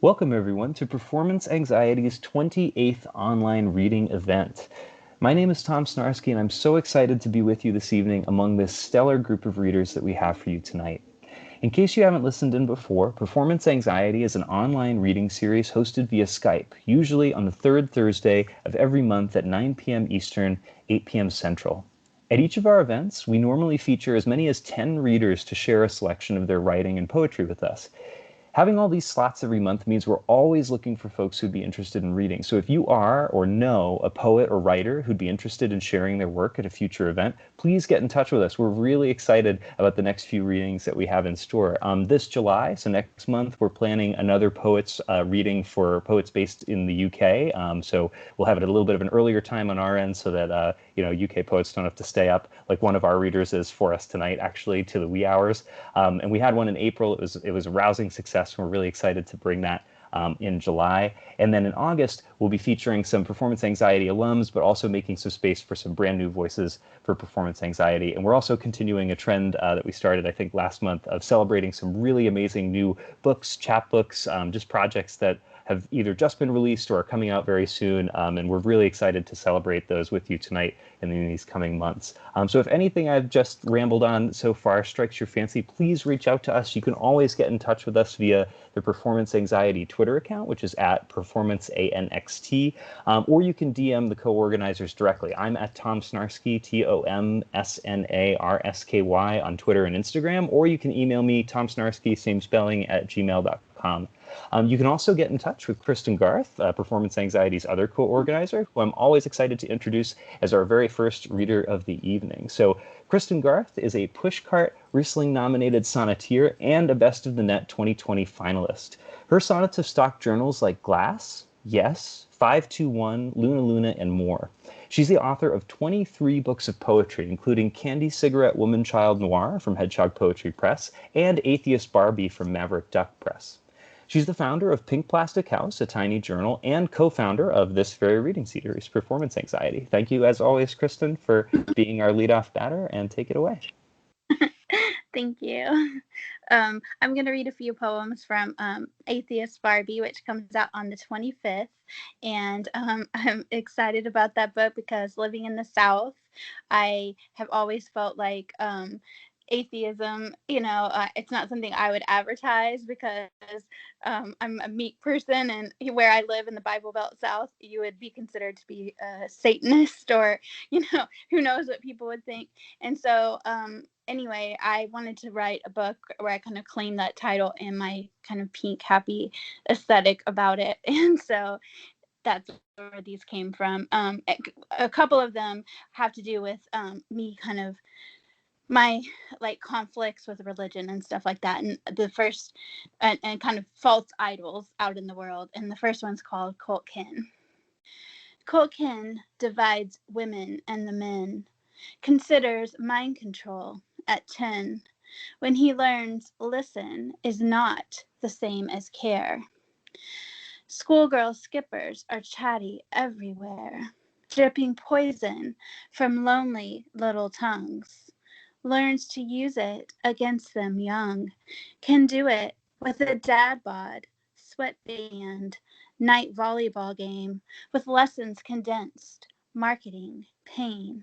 Welcome, everyone, to Performance Anxiety's 28th online reading event. My name is Tom Snarsky, and I'm so excited to be with you this evening among this stellar group of readers that we have for you tonight. In case you haven't listened in before, Performance Anxiety is an online reading series hosted via Skype, usually on the third Thursday of every month at 9 p.m. Eastern, 8 p.m. Central. At each of our events, we normally feature as many as 10 readers to share a selection of their writing and poetry with us. Having all these slots every month means we're always looking for folks who'd be interested in reading. So if you are or know a poet or writer who'd be interested in sharing their work at a future event, please get in touch with us. We're really excited about the next few readings that we have in store. This July, so next month, we're planning another poets reading for poets based in the UK. So we'll have it at a little bit of an earlier time on our end so that UK poets don't have to stay up like one of our readers is for us tonight, actually, to the wee hours. And we had one in April. It was a rousing success. We're really excited to bring that in July. And then in August, we'll be featuring some Performance Anxiety alums, but also making some space for some brand new voices for Performance Anxiety. And we're also continuing a trend that we started, I think, last month of celebrating some really amazing new books, chapbooks, just projects that have either just been released or are coming out very soon. And we're really excited to celebrate those with you tonight and in these coming months. So if anything I've just rambled on so far strikes your fancy, please reach out to us. You can always get in touch with us via the Performance Anxiety Twitter account, which is at PerformanceANXT, or you can DM the co-organizers directly. I'm at Tom Snarsky, TOMSNARSKY on Twitter and Instagram, or you can email me, tomsnarsky, same spelling, at gmail.com. You can also get in touch with Kristin Garth, Performance Anxiety's other co-organizer, who I'm always excited to introduce as our very first reader of the evening. So Kristin Garth is a Pushcart Riesling-nominated sonneteer and a Best of the Net 2020 finalist. Her sonnets have stocked journals like Glass, Yes, 521, Luna Luna, and more. She's the author of 23 books of poetry, including Candy Cigarette Woman Child Noir from Hedgehog Poetry Press and Atheist Barbie from Maverick Duck Press. She's the founder of Pink Plastic House, a tiny journal, and co-founder of this very reading series, Performance Anxiety. Thank you, as always, Kristin, for being our leadoff batter, and take it away. Thank you. I'm going to read a few poems from Atheist Barbie, which comes out on the 25th. And I'm excited about that book because living in the South, I have always felt like atheism, it's not something I would advertise because I'm a meek person, and where I live in the Bible Belt South, you would be considered to be a Satanist, or, who knows what people would think. And so, anyway, I wanted to write a book where I kind of claim that title and my kind of pink, happy aesthetic about it. And so that's where these came from. A couple of them have to do with me kind of my conflicts with religion and stuff like that, and the first and kind of false idols out in the world. And the first one's called Cult Kin. Cult Kin divides women and the men, considers mind control at 10, when he learns listen is not the same as care. Schoolgirl skippers are chatty everywhere, dripping poison from lonely little tongues. Learns to use it against them young, can do it with a dad bod, sweatband, night volleyball game, with lessons condensed, marketing, pain.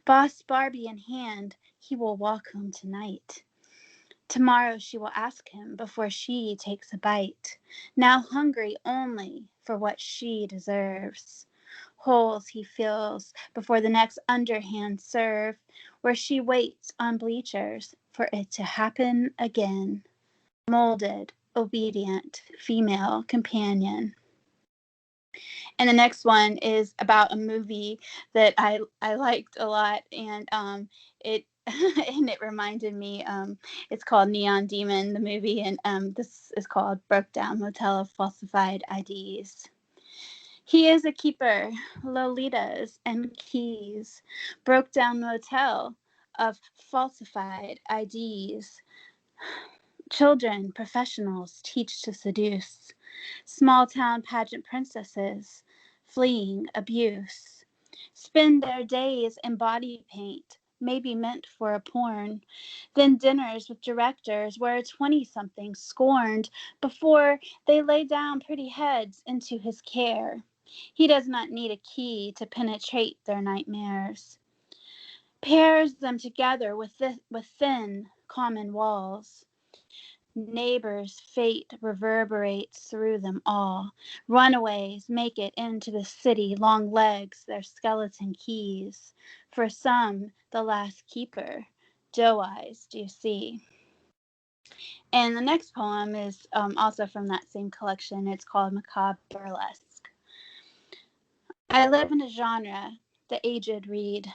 Boss Barbie in hand, he will walk home tonight. Tomorrow she will ask him before she takes a bite, now hungry only for what she deserves. Holes he fills before the next underhand serve, where she waits on bleachers for it to happen again. Molded, obedient, female companion. And the next one is about a movie that I liked a lot, and it and it reminded me, it's called Neon Demon, the movie, and this is called Broke Down Motel of Falsified IDs. He is a keeper, Lolitas and keys, broke down motel of falsified IDs. Children, professionals teach to seduce, small town pageant princesses fleeing abuse, spend their days in body paint, may be meant for a porn. Then dinners with directors where a 20-something scorned before they lay down pretty heads into his care. He does not need a key to penetrate their nightmares. Pairs them together with thin, common walls. Neighbors' fate reverberates through them all. Runaways make it into the city, long legs, their skeleton keys. For some, the last keeper, doe eyes do you see. And the next poem is also from that same collection. It's called Macabre Burlesque. I live in a genre the aged read.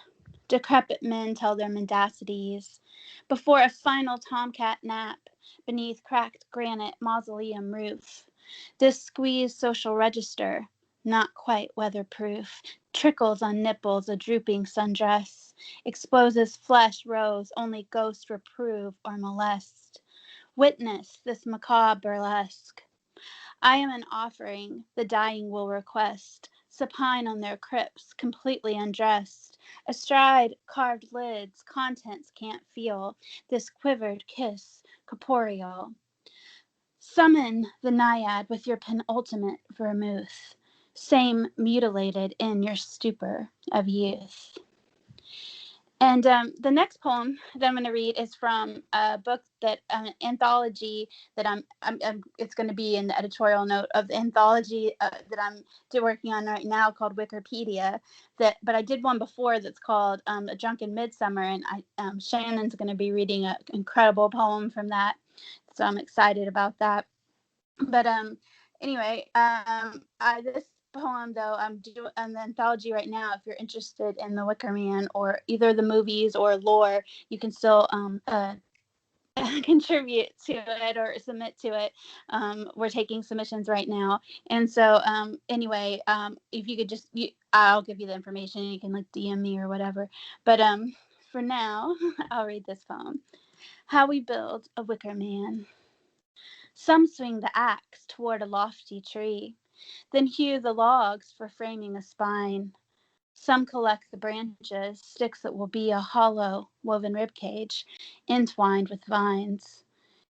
Decrepit men tell their mendacities before a final tomcat nap beneath cracked granite mausoleum roof. This squeezed social register, not quite weatherproof, trickles on nipples a drooping sundress, exposes flesh rows only ghosts reprove or molest. Witness this macabre burlesque. I am an offering the dying will request, supine on their crypts, completely undressed, astride carved lids, contents can't feel, this quivered kiss, corporeal. Summon the naiad with your penultimate vermouth, same mutilated in your stupor of youth. And the next poem that I'm going to read is from a book that an anthology that it's going to be in the editorial note of the anthology that I'm working on right now called Wikipedia. But I did one before that's called A Drunken Midsummer, and Shannon's going to be reading an incredible poem from that, so I'm excited about that. But anyway, this poem though I'm doing an anthology right now. If you're interested in the Wicker Man or either the movies or lore, you can still contribute to it or submit to it. We're taking submissions right now, and so anyway, if you could just I'll give you the information. You can like DM me or whatever. But for now, I'll read this poem. How we build a wicker man. Some swing the axe toward a lofty tree, then hew the logs for framing a spine. Some collect the branches, sticks that will be a hollow, woven ribcage, entwined with vines.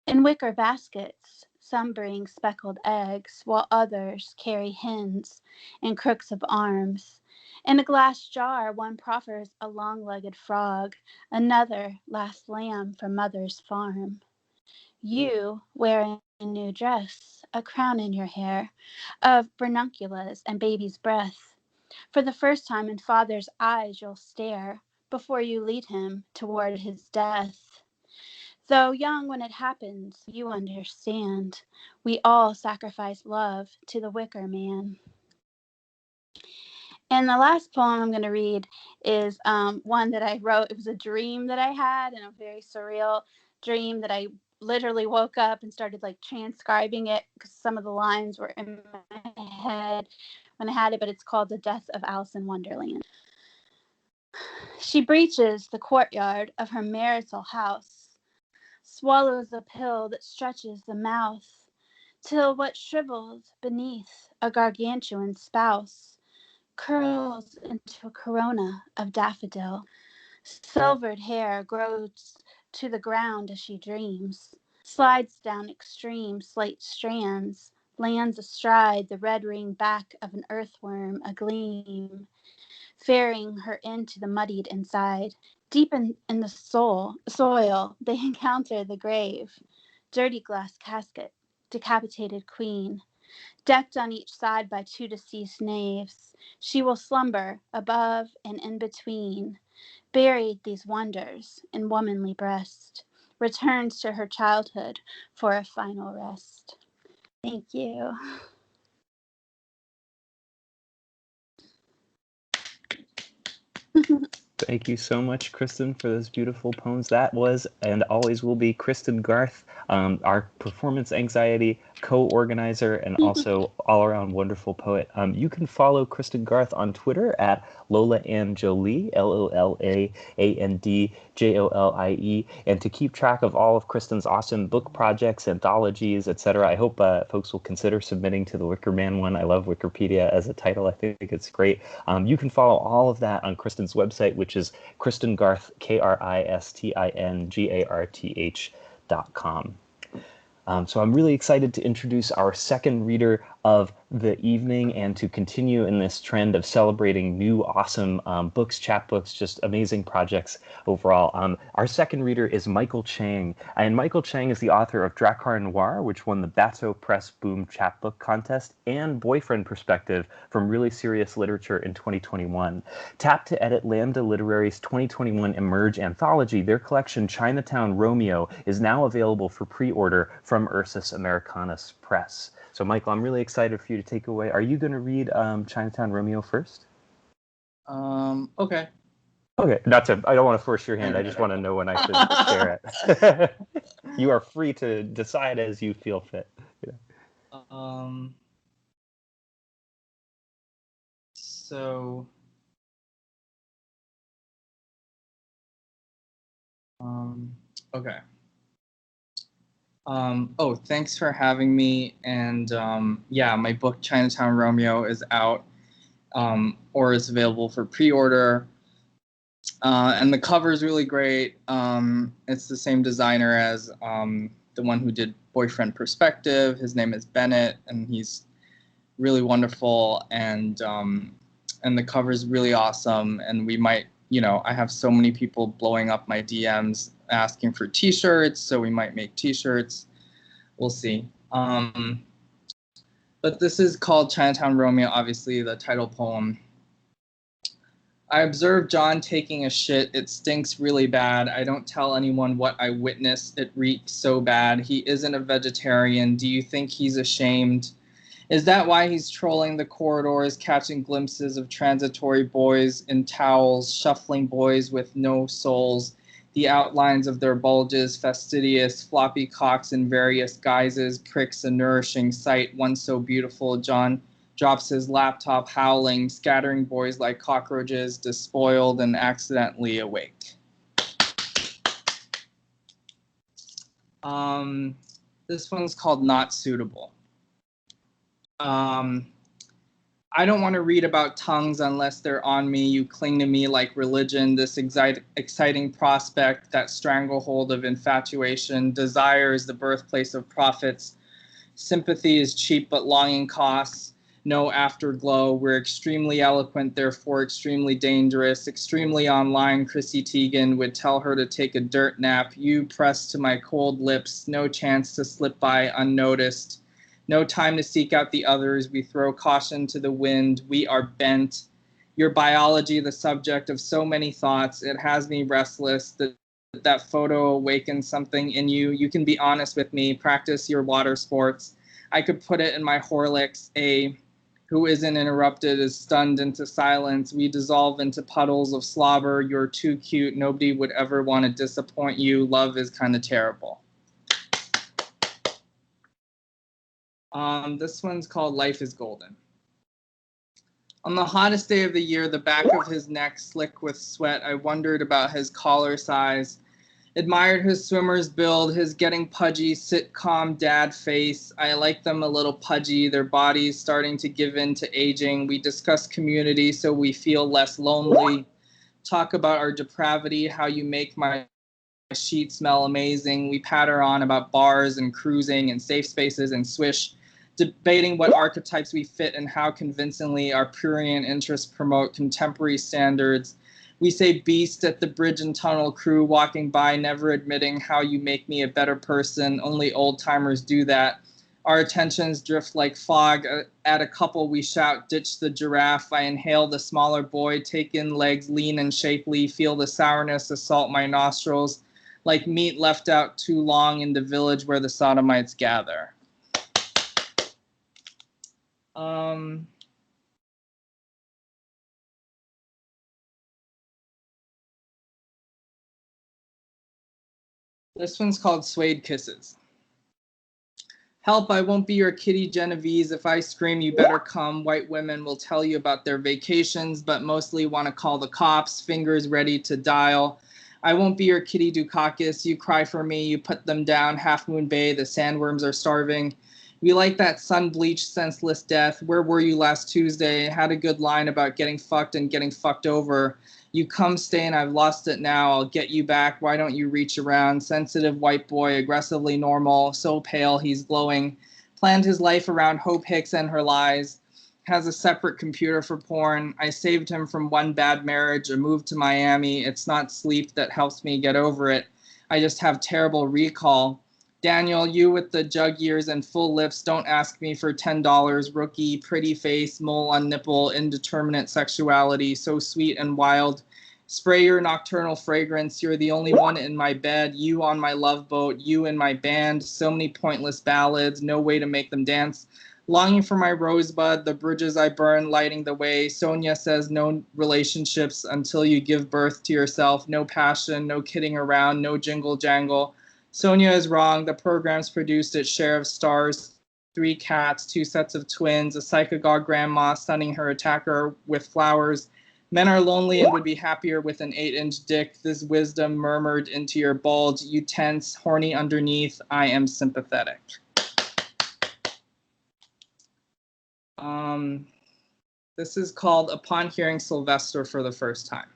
In wicker baskets, some bring speckled eggs, while others carry hens and crooks of arms. In a glass jar, one proffers a long-legged frog, another last lamb from mother's farm. You wear a new dress, a crown in your hair, of ranunculus and baby's breath. For the first time in father's eyes you'll stare before you lead him toward his death. Though young when it happens, you understand. We all sacrifice love to the wicker man. And the last poem I'm going to read is one that I wrote. It was a dream that I had, and a very surreal dream that I literally woke up and started like transcribing it because some of the lines were in my head when I had it, but it's called The Death of Alice in Wonderland. She breaches the courtyard of her marital house, swallows a pill that stretches the mouth, till what shriveled beneath a gargantuan spouse curls into a corona of daffodil. Silvered hair grows to the ground as she dreams, slides down extreme slate strands, lands astride the red-ringed back of an earthworm agleam, ferrying her into the muddied inside. Deep in the soil, they encounter the grave, dirty glass casket, decapitated queen, decked on each side by two deceased knaves. She will slumber above and in between, buried these wonders in womanly breast, returns to her childhood for a final rest. Thank you. Thank you so much, Kristin, for those beautiful poems. That was and always will be Kristin Garth, our performance anxiety co-organizer and also all-around wonderful poet. You can follow Kristin Garth on Twitter at Lola Ann Jolie, LOLAANDJOLIE, and to keep track of all of Kristin's awesome book projects, anthologies, etc. I hope folks will consider submitting to the Wicker Man one. I love Wikipedia as a title. I think it's great. You can follow all of that on Kristin's website, which is Kristin Garth, KristinGarth.com. So I'm really excited to introduce our second reader of the evening and to continue in this trend of celebrating new awesome books, chapbooks, just amazing projects overall. Our second reader is Michael Chang, and Michael Chang is the author of Drakkar Noir, which won the Bateau Press Boom Chapbook Contest, and Boyfriend Perspective from Really Serious Literature in 2021. Tapped to edit Lambda Literary's 2021 Emerge anthology, their collection Chinatown Romeo is now available for pre-order from Ursus Americanus Press. So, Michael, I'm really excited for you to take away. Are you going to read Chinatown Romeo first? Okay. Okay, I don't want to force your hand. I just want to know when I should share it. You are free to decide as you feel fit. Yeah. Okay. Thanks for having me. And yeah, my book Chinatown Romeo is out or is available for pre-order. And the cover is really great. It's the same designer as the one who did Boyfriend Perspective. His name is Bennett, and he's really wonderful. And the cover is really awesome. And we might, I have so many people blowing up my DMs asking for t-shirts, so we might make t-shirts. We'll see. But this is called Chinatown Romeo, obviously the title poem. I observed John taking a shit. It stinks really bad. I don't tell anyone what I witnessed. It reeks so bad. He isn't a vegetarian. Do you think he's ashamed? Is that why he's trolling the corridors, catching glimpses of transitory boys in towels, shuffling boys with no souls, the outlines of their bulges, fastidious, floppy cocks in various guises, pricks a nourishing sight, one so beautiful, John drops his laptop howling, scattering boys like cockroaches, despoiled and accidentally awake. This one's called Not Suitable. I don't want to read about tongues unless they're on me. You cling to me like religion, this exciting prospect, that stranglehold of infatuation. Desire is the birthplace of prophets. Sympathy is cheap, but longing costs. No afterglow. We're extremely eloquent, therefore extremely dangerous. Extremely online, Chrissy Teigen would tell her to take a dirt nap. You pressed to my cold lips, no chance to slip by unnoticed. No time to seek out the others. We throw caution to the wind. We are bent. Your biology, the subject of so many thoughts. It has me restless. That photo awakens something in you. You can be honest with me. Practice your water sports. I could put it in my Horlicks. A who isn't interrupted is stunned into silence. We dissolve into puddles of slobber. You're too cute. Nobody would ever want to disappoint you. Love is kind of terrible. This one's called Life is Golden. On the hottest day of the year, the back of his neck slick with sweat, I wondered about his collar size, admired his swimmer's build, his getting pudgy sitcom dad face. I like them a little pudgy, their bodies starting to give in to aging. We discuss community so we feel less lonely. Talk about our depravity, how you make my sheet smell amazing. We patter on about bars and cruising and safe spaces and swish, debating what archetypes we fit and how convincingly our prurient interests promote contemporary standards. We say beast at the bridge and tunnel crew walking by, never admitting how you make me a better person. Only old timers do that. Our attentions drift like fog. At a couple we shout, ditch the giraffe. I inhale the smaller boy, take in legs lean and shapely, feel the sourness assault my nostrils, like meat left out too long in the village where the sodomites gather. This one's called Suede Kisses. Help, I won't be your kitty Genovese. If I scream, you better come. White women will tell you about their vacations, but mostly want to call the cops, fingers ready to dial. I won't be your kitty Dukakis. You cry for me, you put them down. Half Moon Bay, the sandworms are starving. We like that sun-bleached, senseless death. Where were you last Tuesday? Had a good line about getting fucked and getting fucked over. You come stain, I've lost it now, I'll get you back, why don't you reach around? Sensitive white boy, aggressively normal, so pale he's glowing. Planned his life around Hope Hicks and her lies. Has a separate computer for porn. I saved him from one bad marriage, a move to Miami. It's not sleep that helps me get over it. I just have terrible recall. Daniel, you with the jug ears and full lips, don't ask me for $10. Rookie, pretty face, mole on nipple, indeterminate sexuality, so sweet and wild. Spray your nocturnal fragrance, you're the only one in my bed, you on my love boat, you in my band, so many pointless ballads, no way to make them dance. Longing for my rosebud, the bridges I burn, lighting the way. Sonia says no relationships until you give birth to yourself, no passion, no kidding around, no jingle jangle. Sonia is wrong. The program's produced its share of stars. 3 cats, 2 sets of twins, a psychagogue grandma stunning her attacker with flowers. Men are lonely and would be happier with an 8-inch dick. This wisdom murmured into your bulge. You tense, horny underneath. I am sympathetic. This is called Upon Hearing Sylvester for the First Time.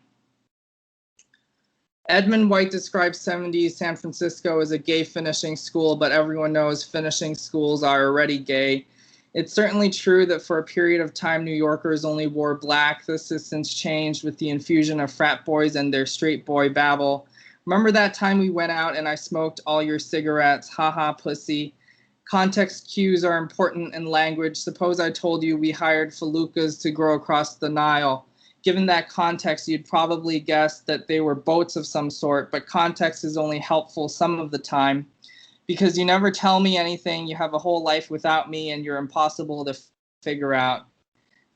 Edmund White describes 70s San Francisco as a gay finishing school, but everyone knows finishing schools are already gay. It's certainly true that for a period of time, New Yorkers only wore black. This has since changed with the infusion of frat boys and their straight boy babble. Remember that time we went out and I smoked all your cigarettes? Haha, pussy. Context cues are important in language. Suppose I told you we hired feluccas to grow across the Nile. Given that context, you'd probably guess that they were boats of some sort, but context is only helpful some of the time. Because you never tell me anything, you have a whole life without me, and you're impossible to figure out.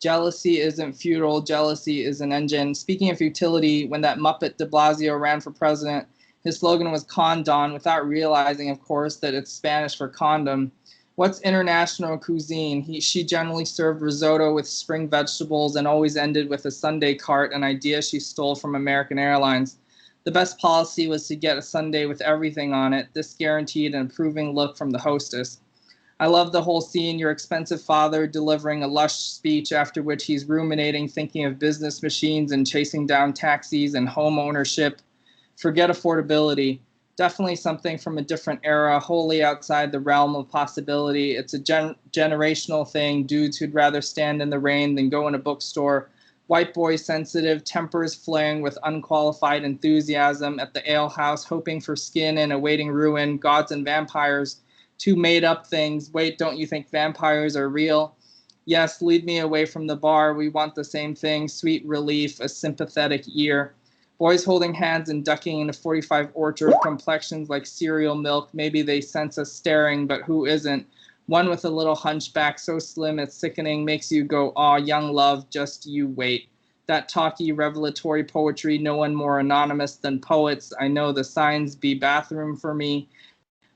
Jealousy isn't futile, jealousy is an engine. Speaking of futility, when that Muppet de Blasio ran for president, his slogan was Condon, without realizing, of course, that it's Spanish for condom. What's international cuisine? She generally served risotto with spring vegetables and always ended with a sundae cart, an idea she stole from American Airlines. The best policy was to get a sundae with everything on it. This guaranteed an approving look from the hostess. I love the whole scene, your expensive father delivering a lush speech after which he's ruminating, thinking of business machines and chasing down taxis and home ownership. Forget affordability. Definitely something from a different era, wholly outside the realm of possibility. It's a generational thing, dudes who'd rather stand in the rain than go in a bookstore. White boys sensitive, tempers flaring with unqualified enthusiasm at the alehouse, hoping for skin and awaiting ruin, gods and vampires, 2 made-up things. Wait, don't you think vampires are real? Yes, lead me away from the bar. We want the same thing, sweet relief, a sympathetic ear. Boys holding hands and ducking in a 45 orchard, complexions like cereal milk. Maybe they sense us staring, but who isn't? One with a little hunchback, so slim it's sickening, makes you go, aw, young love, just you wait. That talky, revelatory poetry, no one more anonymous than poets. I know the signs be bathroom for me.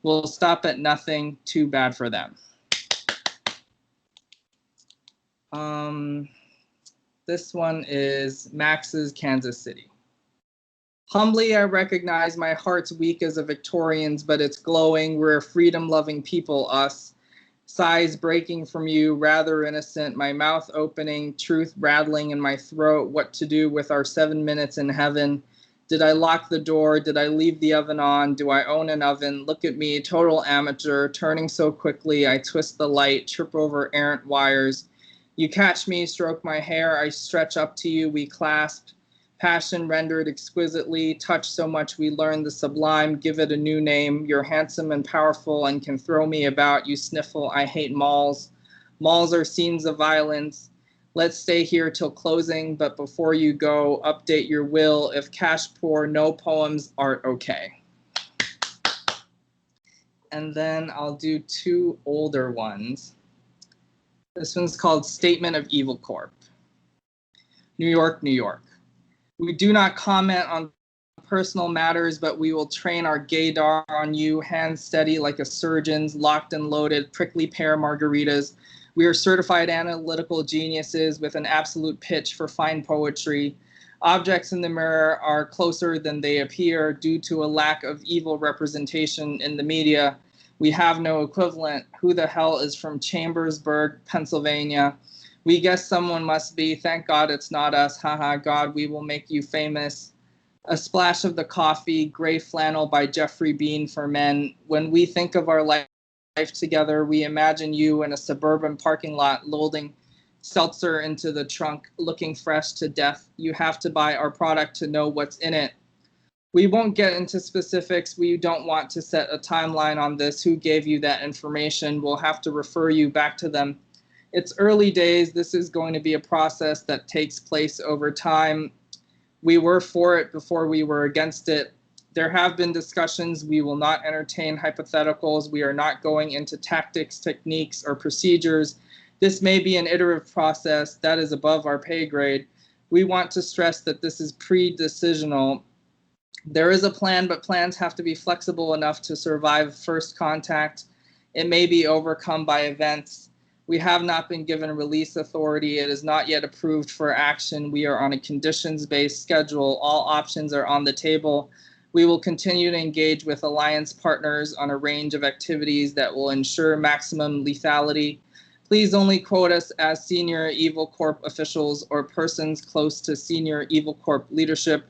We'll stop at nothing, too bad for them. This one is Max's Kansas City. Humbly, I recognize my heart's weak as a Victorian's, but it's glowing. We're a freedom-loving people, us. Sighs breaking from you, rather innocent, my mouth opening, truth rattling in my throat, what to do with our 7 minutes in heaven. Did I lock the door? Did I leave the oven on? Do I own an oven? Look at me, total amateur, turning so quickly, I twist the light, trip over errant wires. You catch me, stroke my hair, I stretch up to you, we clasp. Passion rendered exquisitely, touch so much we learn the sublime, give it a new name. You're handsome and powerful and can throw me about, you sniffle, I hate malls. Malls are scenes of violence. Let's stay here till closing, but before you go, update your will. If cash poor, no poems, art okay. And then I'll do 2 older ones. This one's called Statement of Evil Corp. New York, New York. We do not comment on personal matters, but we will train our gaydar on you, hands steady like a surgeon's, locked and loaded, prickly pear margaritas. We are certified analytical geniuses with an absolute pitch for fine poetry. Objects in the mirror are closer than they appear due to a lack of evil representation in the media. We have no equivalent. Who the hell is from Chambersburg, Pennsylvania? We guess someone must be. Thank God it's not us. Haha, God, we will make you famous. A Splash of the Coffee, Gray Flannel by Jeffrey Bean for Men. When we think of our life together, we imagine you in a suburban parking lot loading seltzer into the trunk, looking fresh to death. You have to buy our product to know what's in it. We won't get into specifics. We don't want to set a timeline on this. Who gave you that information? We'll have to refer you back to them. It's early days. This is going to be a process that takes place over time. We were for it before we were against it. There have been discussions. We will not entertain hypotheticals. We are not going into tactics, techniques, or procedures. This may be an iterative process that is above our pay grade. We want to stress that this is pre-decisional. There is a plan, but plans have to be flexible enough to survive first contact. It may be overcome by events. We have not been given release authority. It is not yet approved for action. We are on a conditions-based schedule. All options are on the table. We will continue to engage with alliance partners on a range of activities that will ensure maximum lethality. Please only quote us as senior Evil Corp officials or persons close to senior Evil Corp leadership.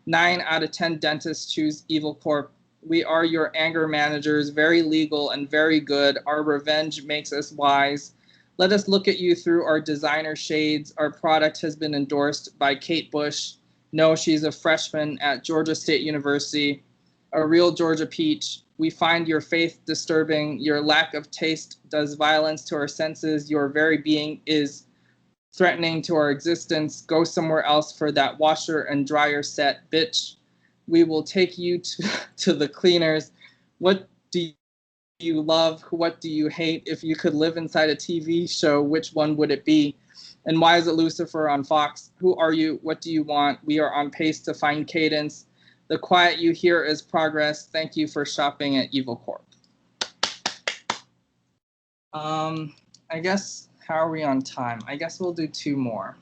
9 out of 10 dentists choose Evil Corp. We are your anger managers, very legal and very good. Our revenge makes us wise. Let us look at you through our designer shades. Our product has been endorsed by Kate Bush. No, she's a freshman at Georgia State University, a real Georgia peach. We find your faith disturbing. Your lack of taste does violence to our senses. Your very being is threatening to our existence. Go somewhere else for that washer and dryer set, bitch. We will take you to the cleaners. What do you love? What do you hate? If you could live inside a TV show, which one would it be? And why is it Lucifer on Fox? Who are you? What do you want? We are on pace to find cadence. The quiet you hear is progress. Thank you for shopping at Evil Corp. I guess, how are we on time? I guess we'll do 2 more.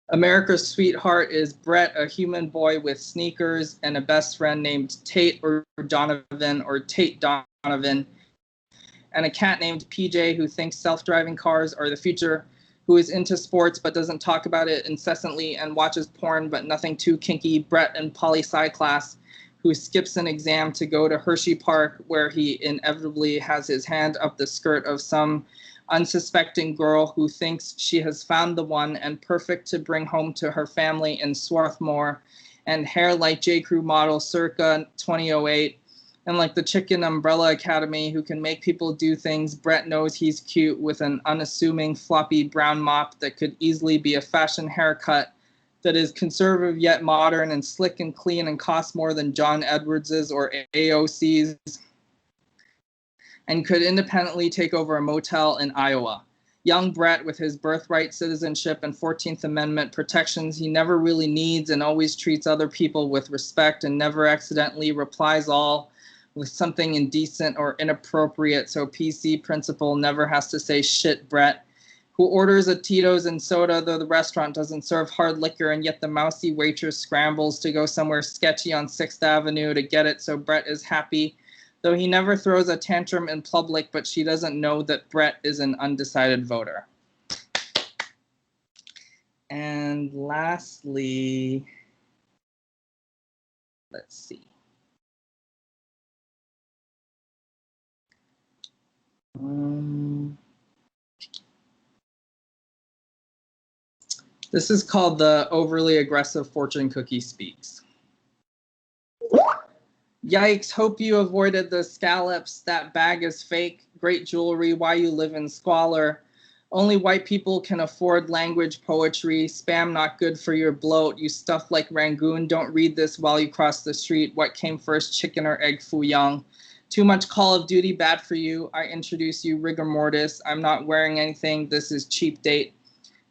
America's Sweetheart is Brett, a human boy with sneakers and a best friend named Tate or Donovan or Tate Donovan, and a cat named PJ who thinks self-driving cars are the future, who is into sports but doesn't talk about it incessantly and watches porn but nothing too kinky. Brett in poli-sci class, who skips an exam to go to Hershey Park, where he inevitably has his hand up the skirt of some unsuspecting girl who thinks she has found the one and perfect to bring home to her family in Swarthmore, and hair like J.Crew model circa 2008, and like the Chicken Umbrella Academy who can make people do things. Brett knows he's cute with an unassuming floppy brown mop that could easily be a fashion haircut that is conservative yet modern and slick and clean and costs more than John Edwards's or AOC's, and could independently take over a motel in Iowa. Young Brett, with his birthright citizenship and 14th Amendment protections he never really needs and always treats other people with respect and never accidentally replies all with something indecent or inappropriate, so PC principal never has to say shit. Brett, who orders a Tito's and soda though the restaurant doesn't serve hard liquor, and yet the mousy waitress scrambles to go somewhere sketchy on 6th Avenue to get it, so Brett is happy, though he never throws a tantrum in public, but she doesn't know that Brett is an undecided voter. And lastly, let's see. This is called The Overly Aggressive Fortune Cookie Speaks. Yikes, hope you avoided the scallops. That bag is fake. Great jewelry. Why you live in squalor. Only white people can afford language poetry. Spam not good for your bloat. You stuff like Rangoon. Don't read this while you cross the street. What came first, chicken or egg, foo young? Too much Call of Duty, bad for you. I introduce you rigor mortis. I'm not wearing anything. This is cheap date.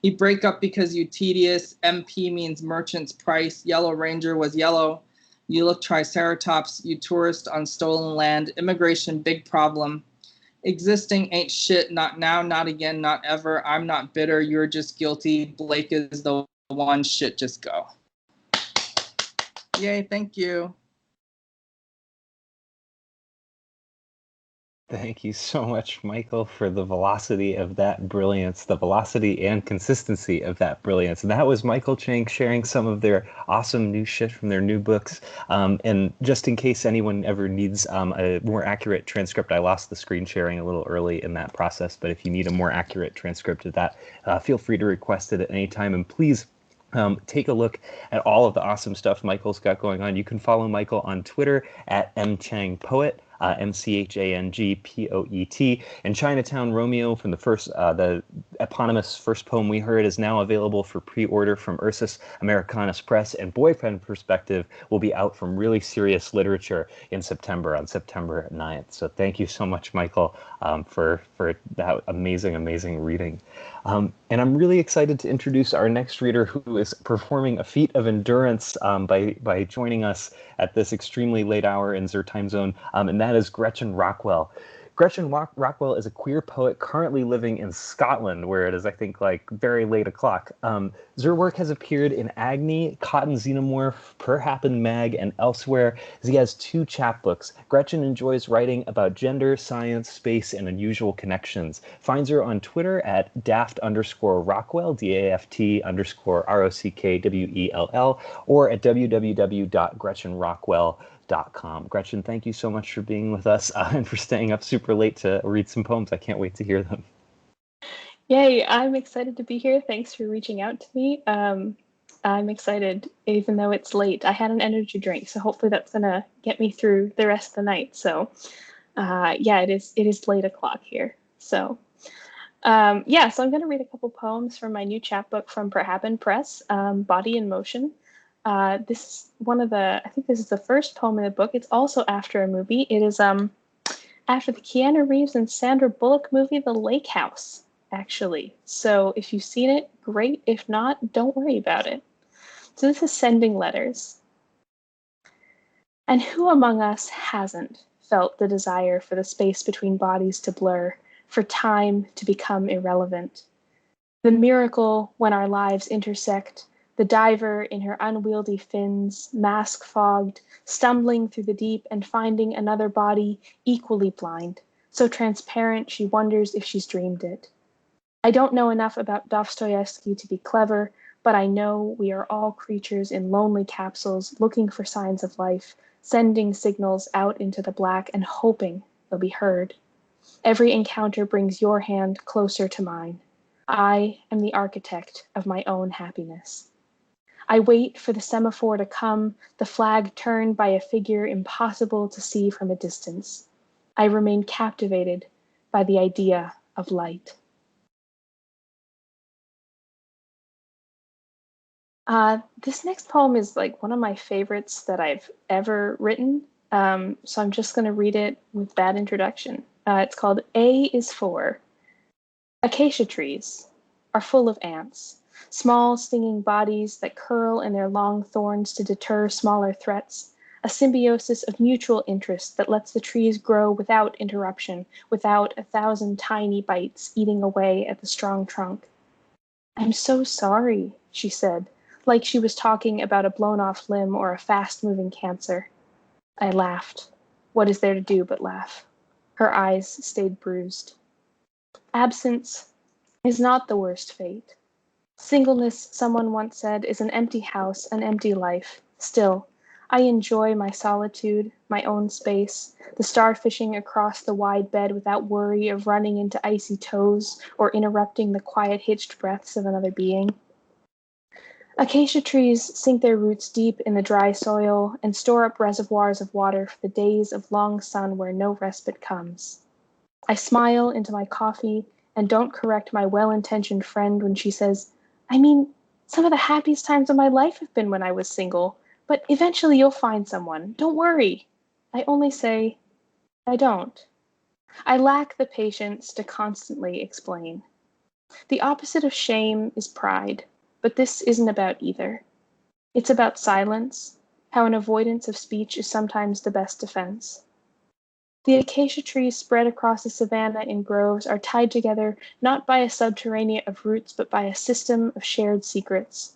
You break up because you tedious. MP means merchant's price. Yellow Ranger was yellow. You look triceratops. You tourist on stolen land. Immigration, big problem. Existing ain't shit. Not now, not again, not ever. I'm not bitter. You're just guilty. Blake is the one shit just go. Yay, thank you. Thank you so much, Michael, for the velocity of that brilliance, the velocity and consistency of that brilliance. And that was Michael Chang sharing some of their awesome new shit from their new books. And just in case anyone ever needs a more accurate transcript, I lost the screen sharing a little early in that process. But if you need a more accurate transcript of that, feel free to request it at any time. And please, take a look at all of the awesome stuff Michael's got going on. You can follow Michael on Twitter at mchangpoet. MCHANGPOET. And Chinatown Romeo from the eponymous first poem we heard is now available for pre-order from Ursus Americanus Press, and Boyfriend Perspective will be out from Really Serious Literature in September, on September 9th. So thank you so much, Michael, for that amazing reading. And I'm really excited to introduce our next reader, who is performing a feat of endurance by joining us at this extremely late hour in Zer time zone, and that is Gretchen Rockwell. Gretchen Rockwell is a queer poet currently living in Scotland, where it is, I think, like very late o'clock. Zer work has appeared in Agni, Cotton Xenomorph, Per Happen Mag, and elsewhere. He has 2 chapbooks. Gretchen enjoys writing about gender, science, space, and unusual connections. Finds her on Twitter at daft_Rockwell, DAFT_ROCKWELL, or at www.gretchenrockwell.com. Gretchen, thank you so much for being with us and for staying up super late to read some poems. I can't wait to hear them. Yay, I'm excited to be here. Thanks for reaching out to me. I'm excited, even though it's late. I had an energy drink, so hopefully that's gonna get me through the rest of the night. So yeah, it is late o'clock here. So yeah, so I'm gonna read a couple poems from my new chapbook from Per Happen Press, Body in Motion. This is I think this is the first poem in the book. It's also after a movie. It is after the Keanu Reeves and Sandra Bullock movie, The Lake House, actually. So if you've seen it, great. If not, don't worry about it. So this is Sending Letters. And who among us hasn't felt the desire for the space between bodies to blur, for time to become irrelevant? The miracle when our lives intersect, the diver in her unwieldy fins, mask-fogged, stumbling through the deep and finding another body equally blind, so transparent she wonders if she's dreamed it. I don't know enough about Dostoevsky to be clever, but I know we are all creatures in lonely capsules looking for signs of life, sending signals out into the black and hoping they'll be heard. Every encounter brings your hand closer to mine. I am the architect of my own happiness. I wait for the semaphore to come, the flag turned by a figure impossible to see from a distance. I remain captivated by the idea of light. This next poem is like one of my favorites that I've ever written, so I'm just going to read it with that introduction. It's called A is For. Acacia trees are full of ants. Small stinging bodies that curl in their long thorns to deter smaller threats, a symbiosis of mutual interest that lets the trees grow without interruption, without 1,000 tiny bites eating away at the strong trunk. I'm so sorry, she said, like she was talking about a blown-off limb or a fast-moving cancer. I laughed. What is there to do but laugh? Her eyes stayed bruised. Absence is not the worst fate. Singleness, someone once said, is an empty house, an empty life. Still, I enjoy my solitude, my own space, the starfishing across the wide bed without worry of running into icy toes or interrupting the quiet hitched breaths of another being. Acacia trees sink their roots deep in the dry soil and store up reservoirs of water for the days of long sun where no respite comes. I smile into my coffee and don't correct my well-intentioned friend when she says, I mean, some of the happiest times of my life have been when I was single, but eventually you'll find someone. Don't worry. I only say, I don't. I lack the patience to constantly explain. The opposite of shame is pride, but this isn't about either. It's about silence, how an avoidance of speech is sometimes the best defense. The acacia trees spread across the savanna in groves are tied together not by a subterranean of roots, but by a system of shared secrets.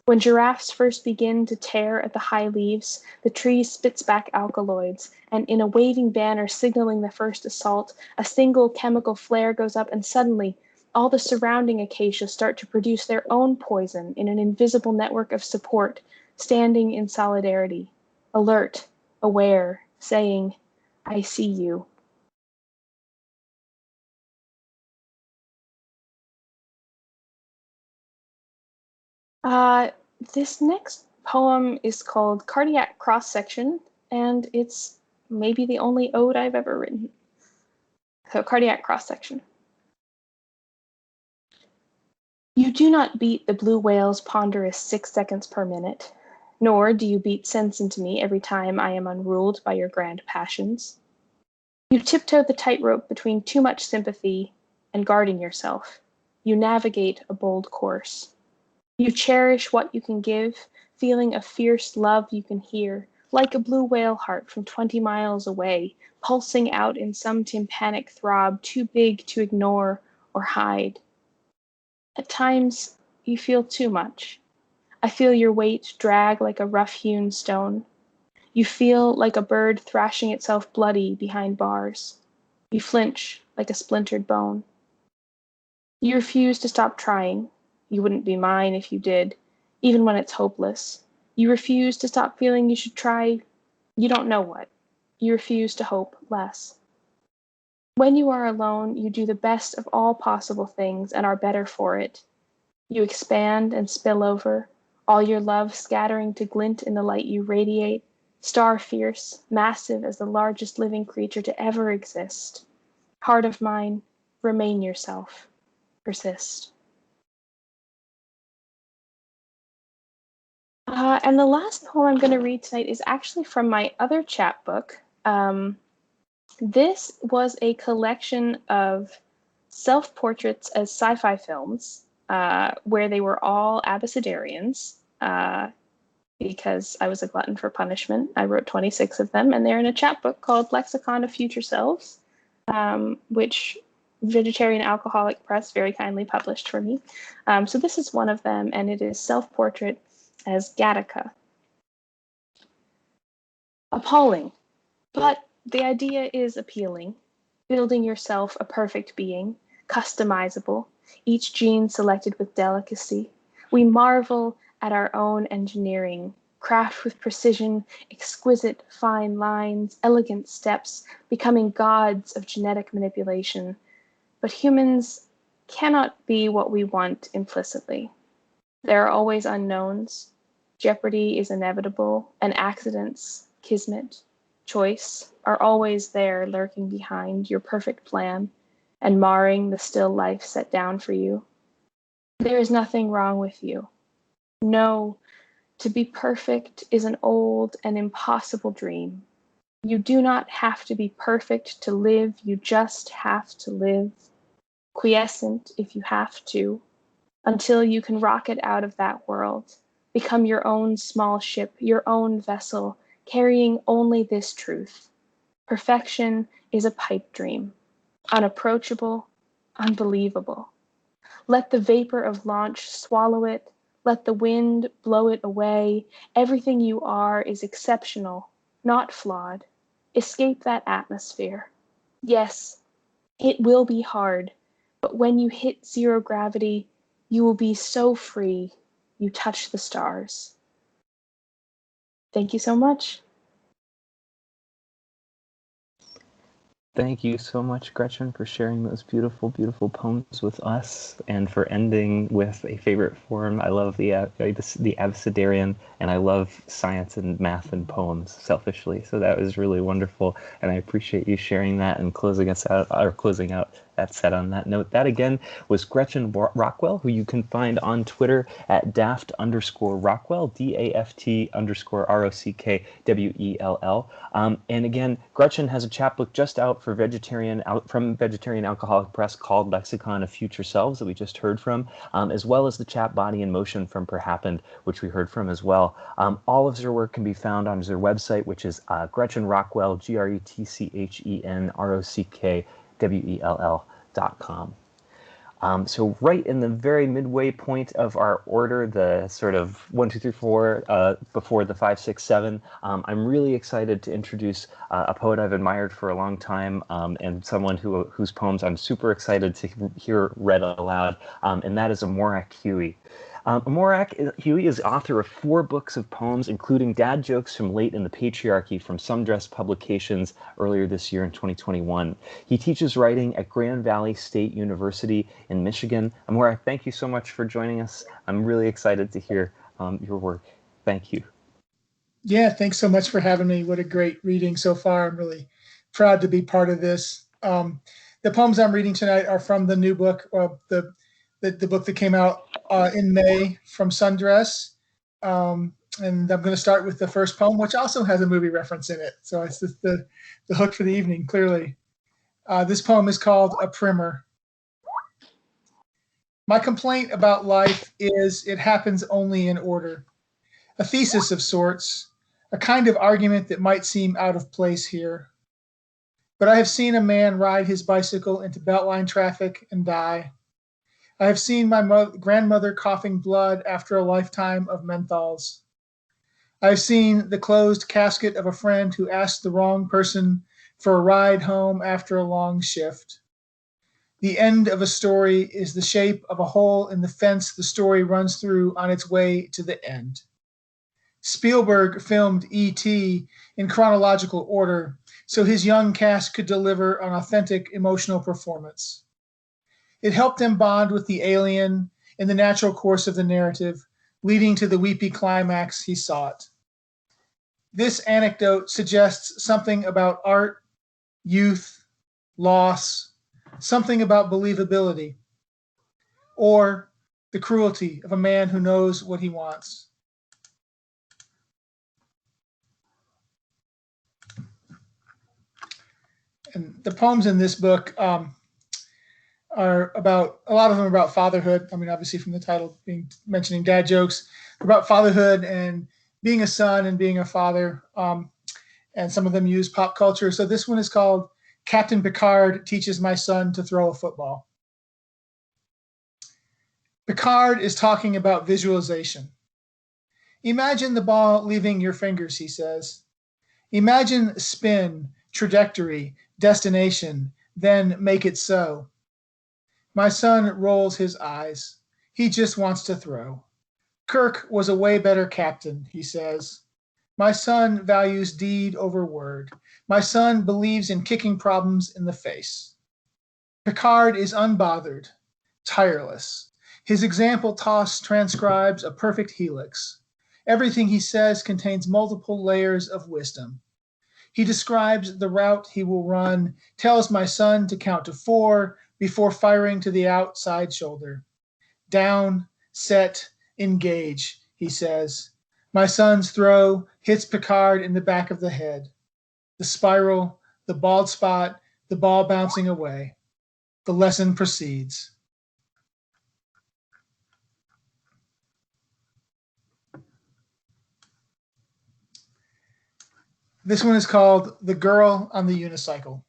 When giraffes first begin to tear at the high leaves, the tree spits back alkaloids, and in a waving banner signaling the first assault, a single chemical flare goes up, and suddenly all the surrounding acacias start to produce their own poison in an invisible network of support, standing in solidarity, alert, aware, saying, "I see you." This next poem is called Cardiac Cross Section, and it's maybe the only ode I've ever written. So, Cardiac Cross Section. You do not beat the blue whale's ponderous 6 seconds per minute, nor do you beat sense into me every time I am unruled by your grand passions. You tiptoe the tightrope between too much sympathy and guarding yourself. You navigate a bold course. You cherish what you can give, feeling a fierce love you can hear, like a blue whale heart from 20 miles away, pulsing out in some tympanic throb too big to ignore or hide. At times, you feel too much. I feel your weight drag like a rough-hewn stone. You feel like a bird thrashing itself bloody behind bars. You flinch like a splintered bone. You refuse to stop trying. You wouldn't be mine if you did, even when it's hopeless. You refuse to stop feeling you should try, you don't know what. You refuse to hope less. When you are alone, you do the best of all possible things and are better for it. You expand and spill over, all your love scattering to glint in the light you radiate, star fierce, massive as the largest living creature to ever exist. Heart of mine, remain yourself. Persist. And the last poem I'm going to read tonight is actually from my other chapbook. This was a collection of self-portraits as sci-fi films, where they were all abecedarians, because I was a glutton for punishment. I wrote 26 of them, and they're in a chapbook called Lexicon of Future Selves, which Vegetarian Alcoholic Press very kindly published for me. So this is one of them, and it is self-portrait as Gattaca. Appalling, but the idea is appealing. Building yourself a perfect being, customizable, each gene selected with delicacy. We marvel at our own engineering, craft with precision, exquisite fine lines, elegant steps, becoming gods of genetic manipulation. But humans cannot be what we want implicitly. There are always unknowns. Jeopardy is inevitable, and accidents, kismet, choice are always there lurking behind your perfect plan and marring the still life set down for you. There is nothing wrong with you. No, to be perfect is an old and impossible dream. You do not have to be perfect to live, you just have to live. Quiescent if you have to, until you can rocket out of that world, become your own small ship, your own vessel, carrying only this truth. Perfection is a pipe dream, unapproachable, unbelievable. Let the vapor of launch swallow it, let the wind blow it away. Everything you are is exceptional, not flawed. Escape that atmosphere. Yes, it will be hard, but when you hit zero gravity, you will be so free, you touch the stars. Thank you so much. Thank you so much, Gretchen, for sharing those beautiful, beautiful poems with us, and for ending with a favorite form. I love the abecedarian, and I love science and math and poems, selfishly. So that was really wonderful, and I appreciate you sharing that and closing us out, or closing out that set on that note. That again was Gretchen Rockwell, who you can find on Twitter at daft_Rockwell, DAFT_ROCKWELL. And again, Gretchen has a chapbook just out for from Vegetarian Alcoholic Press called Lexicon of Future Selves that we just heard from, as well as the chap Body in Motion from Per Happened, which we heard from as well. All of their work can be found on their website, which is Gretchen Rockwell, GretchenRockwell.com. So right in the very midway point of our order, the sort of 1, 2, 3, 4, before the 5, 6, 7, I'm really excited to introduce a poet I've admired for a long time, and someone whose poems I'm super excited to hear read aloud, and that is Amorak Huey. Amorak Huey is author of 4 books of poems, including Dad Jokes from Late in the Patriarchy from Some Dress Publications earlier this year in 2021. He teaches writing at Grand Valley State University in Michigan. Amorak, thank you so much for joining us. I'm really excited to hear your work. Thank you. Yeah, thanks so much for having me. What a great reading so far. I'm really proud to be part of this. The poems I'm reading tonight are from the new book, the book that came out in May from Sundress. And I'm going to start with the first poem, which also has a movie reference in it. So it's just the hook for the evening, clearly. This poem is called A Primer. My complaint about life is it happens only in order. A thesis of sorts, a kind of argument that might seem out of place here. But I have seen a man ride his bicycle into Beltline traffic and die. I have seen my grandmother coughing blood after a lifetime of menthols. I have seen the closed casket of a friend who asked the wrong person for a ride home after a long shift. The end of a story is the shape of a hole in the fence the story runs through on its way to the end. Spielberg filmed E.T. in chronological order so his young cast could deliver an authentic emotional performance. It helped them bond with the alien in the natural course of the narrative, leading to the weepy climax he sought. This anecdote suggests something about art, youth, loss, something about believability, or the cruelty of a man who knows what he wants. And the poems in this book are about, a lot of them are about fatherhood. I mean, obviously from the title mentioning dad jokes, about fatherhood and being a son and being a father. And some of them use pop culture. So this one is called Captain Picard Teaches My Son to Throw a Football. Picard is talking about visualization. Imagine the ball leaving your fingers, he says. Imagine spin, trajectory, destination, then make it so. My son rolls his eyes. He just wants to throw. Kirk was a way better captain, he says. My son values deed over word. My son believes in kicking problems in the face. Picard is unbothered, tireless. His example toss transcribes a perfect helix. Everything he says contains multiple layers of wisdom. He describes the route he will run, tells my son to count to 4 before firing to the outside shoulder. Down, set, engage, he says. My son's throw hits Picard in the back of the head. The spiral, the bald spot, the ball bouncing away. The lesson proceeds. This one is called The Girl on the Unicycle.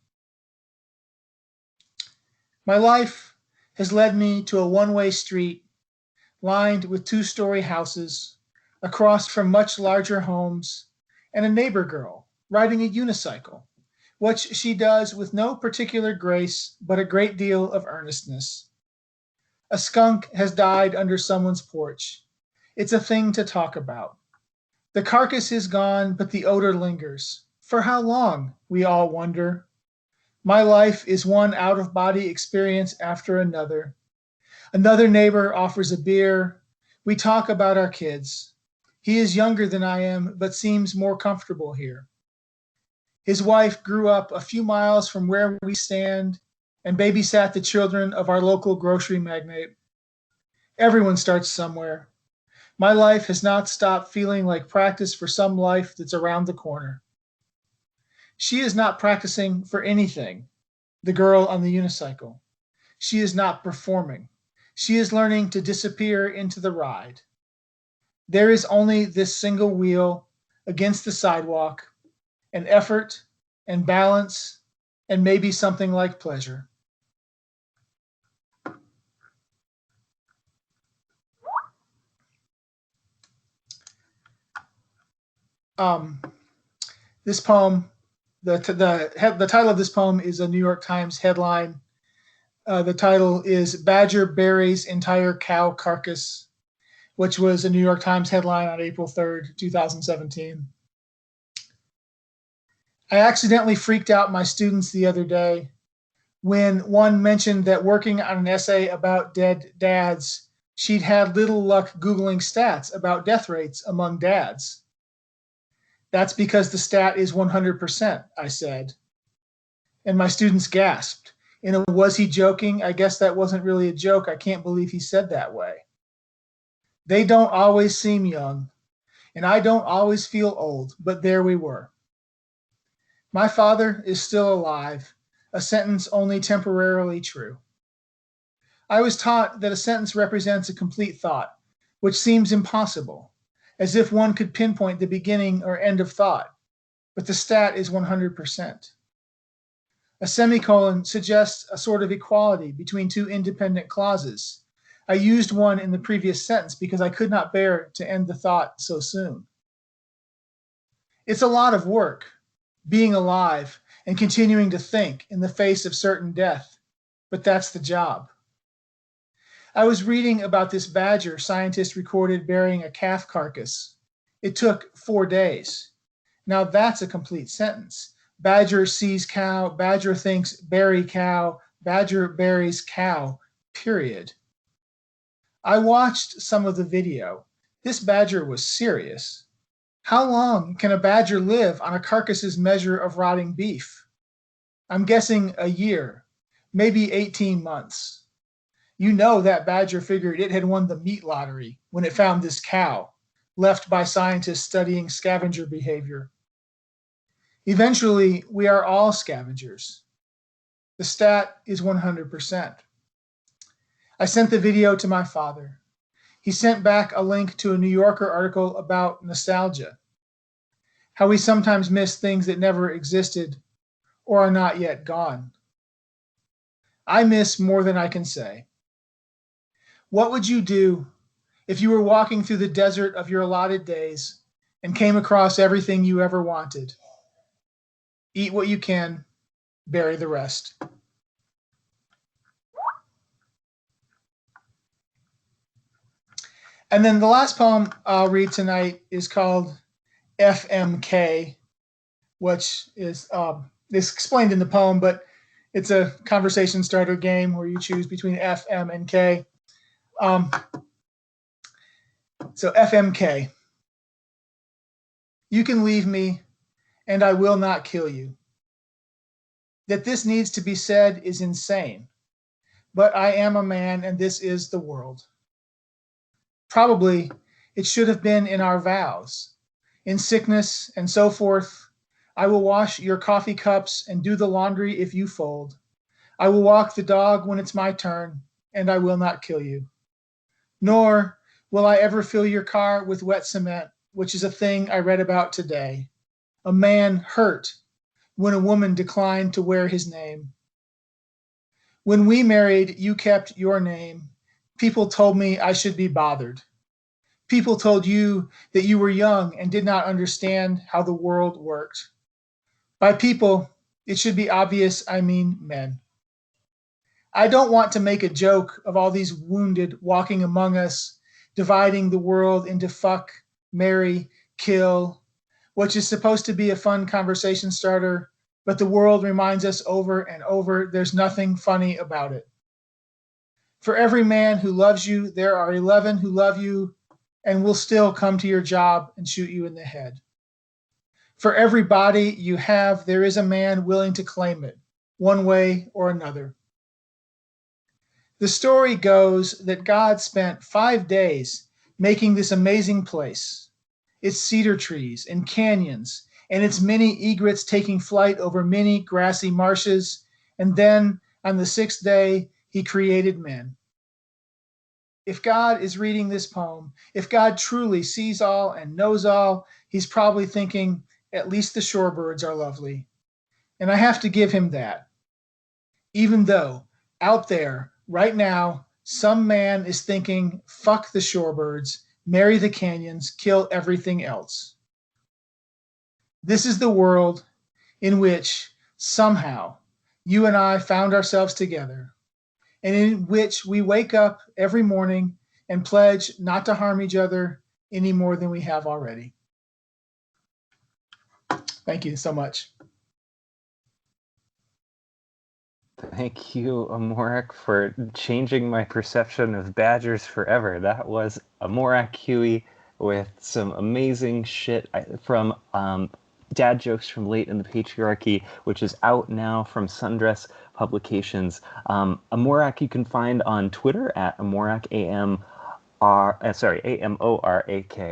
My life has led me to a one-way street lined with 2-story houses, across from much larger homes, and a neighbor girl riding a unicycle, which she does with no particular grace, but a great deal of earnestness. A skunk has died under someone's porch. It's a thing to talk about. The carcass is gone, but the odor lingers. For how long, we all wonder. My life is one out-of-body experience after another. Another neighbor offers a beer. We talk about our kids. He is younger than I am, but seems more comfortable here. His wife grew up a few miles from where we stand and babysat the children of our local grocery magnate. Everyone starts somewhere. My life has not stopped feeling like practice for some life that's around the corner. She is not practicing for anything, the girl on the unicycle. She is not performing. She is learning to disappear into the ride. There is only this single wheel against the sidewalk, and effort and balance and maybe something like pleasure. This poem, the title of this poem is a New York Times headline. The title is "Badger Buries Entire Cow Carcass," which was a New York Times headline on April 3rd, 2017. I accidentally freaked out my students the other day when one mentioned that working on an essay about dead dads, she'd had little luck Googling stats about death rates among dads. That's because the stat is 100%, I said. And my students gasped. And was he joking? I guess that wasn't really a joke. I can't believe he said that way. They don't always seem young, and I don't always feel old, but there we were. My father is still alive, a sentence only temporarily true. I was taught that a sentence represents a complete thought, which seems impossible, as if one could pinpoint the beginning or end of thought, but the stat is 100%. A semicolon suggests a sort of equality between two independent clauses. I used one in the previous sentence because I could not bear to end the thought so soon. It's a lot of work, being alive and continuing to think in the face of certain death, but that's the job. I was reading about this badger scientists recorded burying a calf carcass. It took 4 days. Now that's a complete sentence. Badger sees cow, badger thinks bury cow, badger buries cow, period. I watched some of the video. This badger was serious. How long can a badger live on a carcass's measure of rotting beef? I'm guessing a year, maybe 18 months. You know that badger figured it had won the meat lottery when it found this cow, left by scientists studying scavenger behavior. Eventually, we are all scavengers. The stat is 100%. I sent the video to my father. He sent back a link to a New Yorker article about nostalgia, how we sometimes miss things that never existed or are not yet gone. I miss more than I can say. What would you do if you were walking through the desert of your allotted days and came across everything you ever wanted? Eat what you can, bury the rest. And then the last poem I'll read tonight is called FMK, which is explained in the poem, but it's a conversation starter game where you choose between F, M, and K. So FMK. You can leave me, and I will not kill you. That this needs to be said is insane, but I am a man, and this is the world. Probably it should have been in our vows. In sickness and so forth, I will wash your coffee cups and do the laundry if you fold. I will walk the dog when it's my turn, and I will not kill you. Nor will I ever fill your car with wet cement, which is a thing I read about today. A man hurt when a woman declined to wear his name. When we married, you kept your name. People told me I should be bothered. People told you that you were young and did not understand how the world worked. By people, it should be obvious I mean men. I don't want to make a joke of all these wounded walking among us, dividing the world into fuck, marry, kill, which is supposed to be a fun conversation starter, but the world reminds us over and over there's nothing funny about it. For every man who loves you, there are 11 who love you and will still come to your job and shoot you in the head. For every body you have, there is a man willing to claim it, one way or another. The story goes that God spent 5 days making this amazing place, its cedar trees and canyons, and its many egrets taking flight over many grassy marshes, and then on the 6th day, he created men. If God is reading this poem, if God truly sees all and knows all, he's probably thinking, at least the shorebirds are lovely. And I have to give him that. Even though out there, right now, some man is thinking, fuck the shorebirds, marry the canyons, kill everything else. This is the world in which somehow you and I found ourselves together, and in which we wake up every morning and pledge not to harm each other any more than we have already. Thank you so much. Thank you, Amorak, for changing my perception of badgers forever. That was Amorak Huey with some amazing shit from Dad Jokes from Late in the Patriarchy, which is out now from Sundress Publications. Amorak you can find on Twitter at Amorak, Amorak. I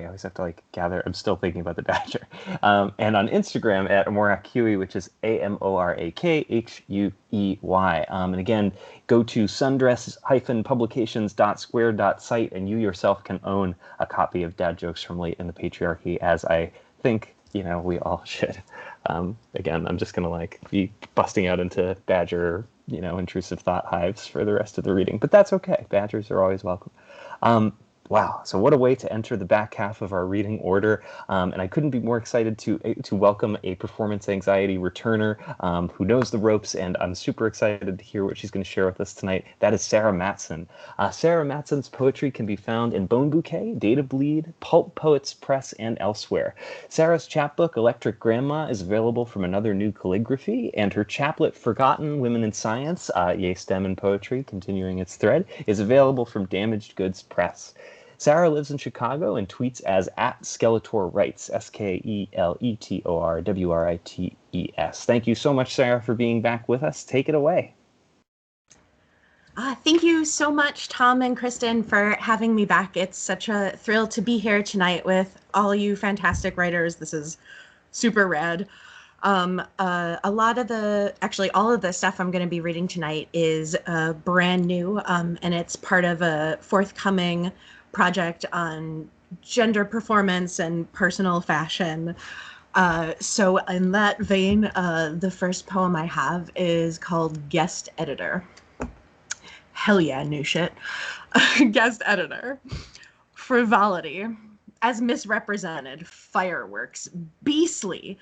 always have to gather. I'm still thinking about the badger. And on Instagram at Amorak Huey, which is AMORAKHUEY. And again, go to sundress-publications.square.site and you yourself can own a copy of Dad Jokes from Late in the Patriarchy, as I think we all should. Again, I'm just gonna be busting out into badger, intrusive thought hives for the rest of the reading, but that's okay. Badgers are always welcome. Wow, so what a way to enter the back half of our reading order. And I couldn't be more excited to welcome a performance anxiety returner who knows the ropes, and I'm super excited to hear what she's going to share with us tonight. That is Sara Matson. Sara Matson's poetry can be found in Bone Bouquet, Data Bleed, Pulp Poets Press, and elsewhere. Sara's chapbook, Electric Grandma, is available from Another New Calligraphy, and her chaplet, Forgotten Women in Science, Yay STEM and Poetry, continuing its thread, is available from Damaged Goods Press. Sara lives in Chicago and tweets as @SkeletorWrites, SkeletorWrites. Thank you so much, Sara, for being back with us. Take it away. Thank you so much, Tom and Kristin, for having me back. It's such a thrill to be here tonight with all you fantastic writers. This is super rad. All of the stuff I'm going to be reading tonight is brand new, and it's part of a forthcoming project on gender performance and personal fashion. So in that vein, the first poem I have is called Guest Editor. Hell yeah, new shit. Guest Editor. Frivolity. As misrepresented. Fireworks. Beastly.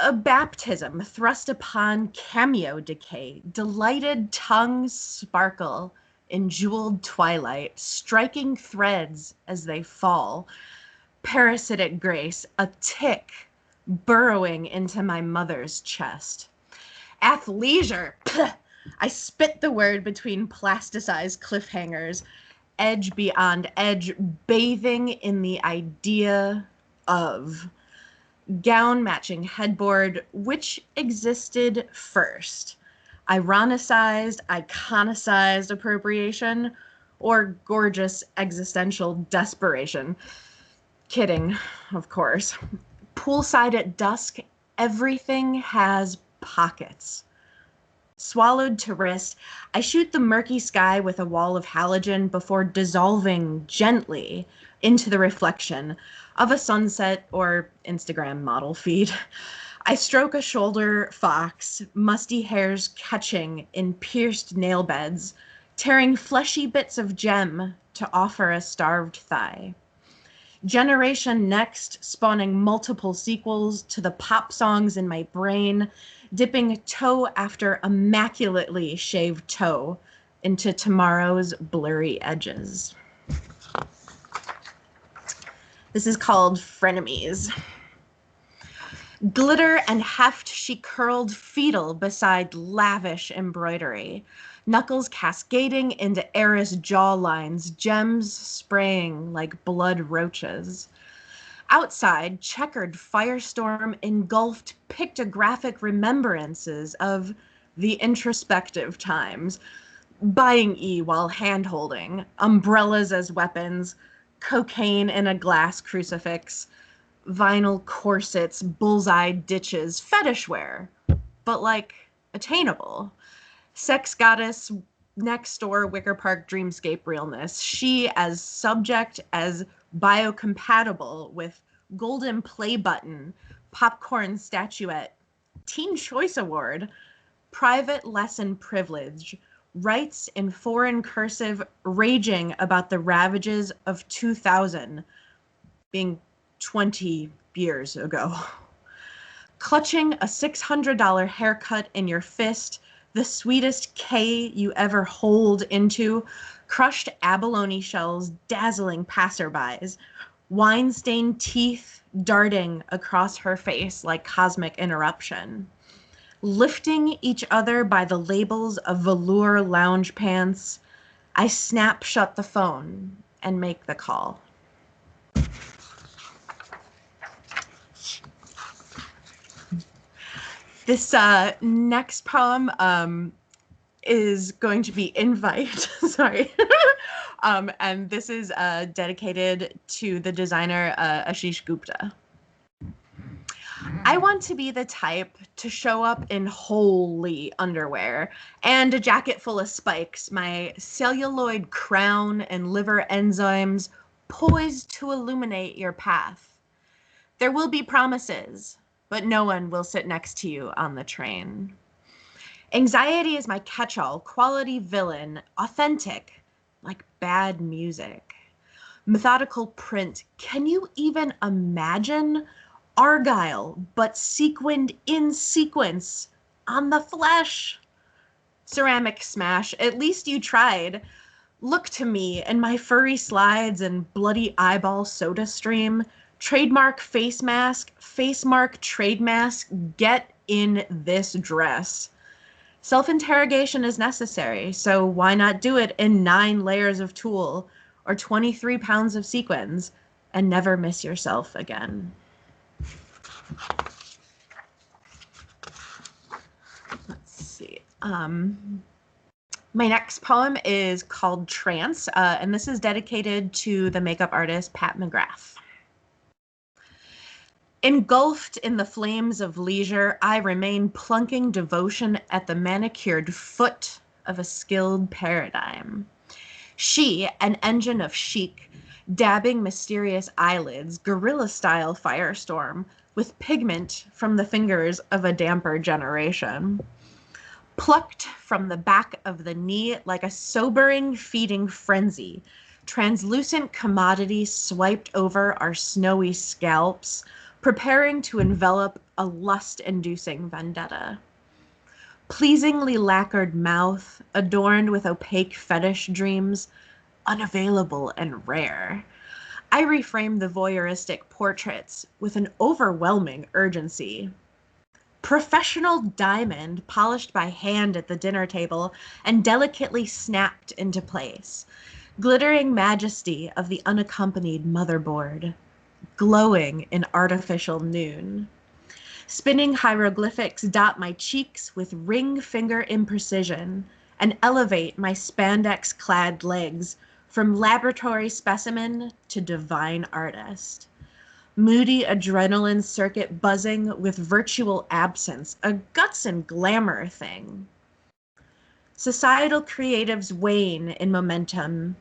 A baptism thrust upon cameo decay. Delighted tongues sparkle in jeweled twilight, striking threads as they fall. Parasitic grace, a tick burrowing into my mother's chest. Athleisure, I spit the word between plasticized cliffhangers, edge beyond edge, bathing in the idea of. Gown matching headboard, which existed first? Iconicized appropriation, or gorgeous existential desperation? Kidding, of course. Poolside at dusk, everything has pockets. Swallowed to wrist, I shoot the murky sky with a wall of halogen before dissolving gently into the reflection of a sunset or Instagram model feed. I stroke a shoulder fox, musty hairs catching in pierced nail beds, tearing fleshy bits of gem to offer a starved thigh. Generation Next spawning multiple sequels to the pop songs in my brain, dipping toe after immaculately shaved toe into tomorrow's blurry edges. This is called Frenemies. Glitter and heft she curled fetal beside lavish embroidery, knuckles cascading into heiress jawlines, gems spraying like blood roaches. Outside, checkered firestorm engulfed pictographic remembrances of the introspective times, buying E while hand-holding, umbrellas as weapons, cocaine in a glass crucifix, vinyl corsets, bullseye ditches, fetish wear, but attainable. Sex goddess, next door Wicker Park dreamscape realness. She as subject, as biocompatible with golden play button, popcorn statuette, Teen Choice Award, private lesson privilege, writes in foreign cursive, raging about the ravages of 2000 being 20 years ago. Clutching a $600 haircut in your fist, the sweetest K you ever hold into, crushed abalone shells dazzling passerbys, wine-stained teeth darting across her face like cosmic interruption. Lifting each other by the labels of velour lounge pants, I snap shut the phone and make the call. This next poem is going to be Invite. Sorry. And this is dedicated to the designer Ashish Gupta. I want to be the type to show up in holy underwear and a jacket full of spikes, my celluloid crown and liver enzymes poised to illuminate your path. There will be promises, but no one will sit next to you on the train. Anxiety is my catch-all, quality villain, authentic, like bad music. Methodical print, can you even imagine? Argyle, but sequined in sequence on the flesh. Ceramic smash, at least you tried. Look to me and my furry slides and bloody eyeball soda stream. Trademark face mask, face mark trade mask, get in this dress. Self-interrogation is necessary, so why not do it in 9 layers of tulle or 23 pounds of sequins and never miss yourself again? Let's see. My next poem is called Trance, and this is dedicated to the makeup artist Pat McGrath. Engulfed in the flames of leisure, I remain plunking devotion at the manicured foot of a skilled paradigm. She, an engine of chic, dabbing mysterious eyelids, guerrilla-style firestorm, with pigment from the fingers of a damper generation. Plucked from the back of the knee like a sobering feeding frenzy, translucent commodity swiped over our snowy scalps, preparing to envelop a lust-inducing vendetta. Pleasingly lacquered mouth, adorned with opaque fetish dreams, unavailable and rare. I reframe the voyeuristic portraits with an overwhelming urgency. Professional diamond polished by hand at the dinner table and delicately snapped into place. Glittering majesty of the unaccompanied motherboard. Glowing in artificial noon. Spinning hieroglyphics dot my cheeks with ring finger imprecision and elevate my spandex-clad legs from laboratory specimen to divine artist. Moody adrenaline circuit buzzing with virtual absence, a guts and glamour thing. Societal creatives wane in momentum.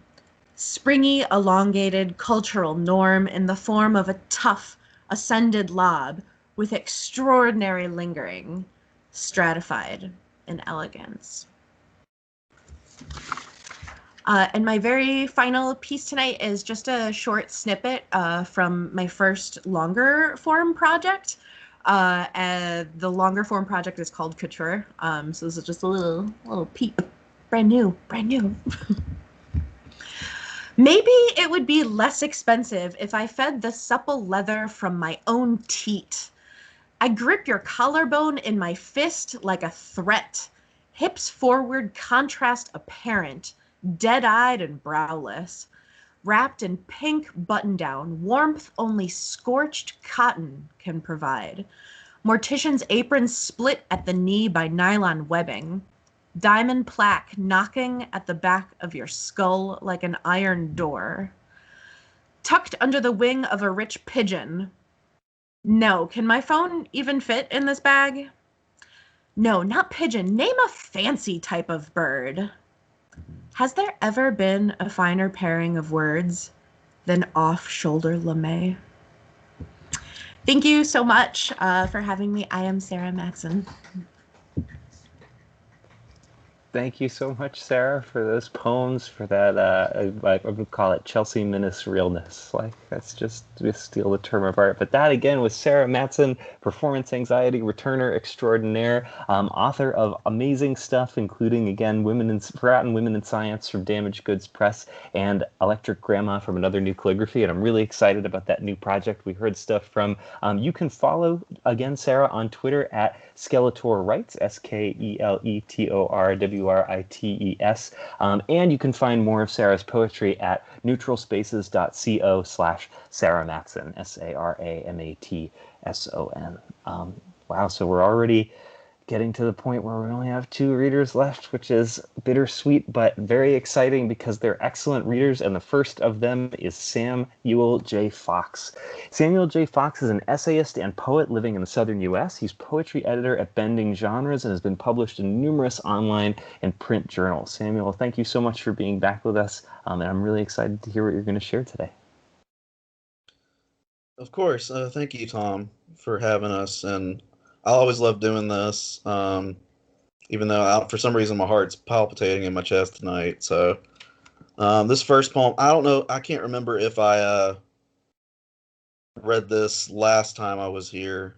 Springy, elongated cultural norm in the form of a tough, ascended lob with extraordinary lingering, stratified in elegance. And my very final piece tonight is just a short snippet from my first longer form project. And the longer form project is called Couture. So this is just a little peep, brand new. Maybe it would be less expensive if I fed the supple leather from my own teat. I grip your collarbone in my fist like a threat. Hips forward, contrast apparent, dead-eyed and browless. Wrapped in pink button-down, warmth only scorched cotton can provide. Mortician's apron split at the knee by nylon webbing. Diamond plaque knocking at the back of your skull like an iron door. Tucked under the wing of a rich pigeon. No, can my phone even fit in this bag? No, not pigeon. Name a fancy type of bird. Has there ever been a finer pairing of words than off-shoulder lame? Thank you so much for having me. I am Sara Matson. Thank you so much, Sarah, for those poems, for that, I would call it Chelsea Minnis realness. Like, that's just to steal the term of art. But that, again, was Sara Matson, performance anxiety returner extraordinaire, author of amazing stuff, including, again, Forgotten Women in Science from Damaged Goods Press and Electric Grandma from Another New Calligraphy. And I'm really excited about that new project we heard stuff from. You can follow, again, Sarah, on Twitter at Skeletor Writes, SKELETORWRITES. And you can find more of Sarah's poetry at neutralspaces.co/Sara Matson, SaraMatson. Wow, so we're already getting to the point where we only have 2 readers left, which is bittersweet but very exciting because they're excellent readers, and the first of them is Samuel J. Fox. Samuel J. Fox is an essayist and poet living in the southern U.S. He's poetry editor at Bending Genres and has been published in numerous online and print journals. Samuel, thank you so much for being back with us, and I'm really excited to hear what you're going to share today. Of course. Thank you, Tom, for having us, and I always love doing this, even though for some reason my heart's palpitating in my chest tonight. So this first poem, I don't know, I can't remember if I read this last time I was here,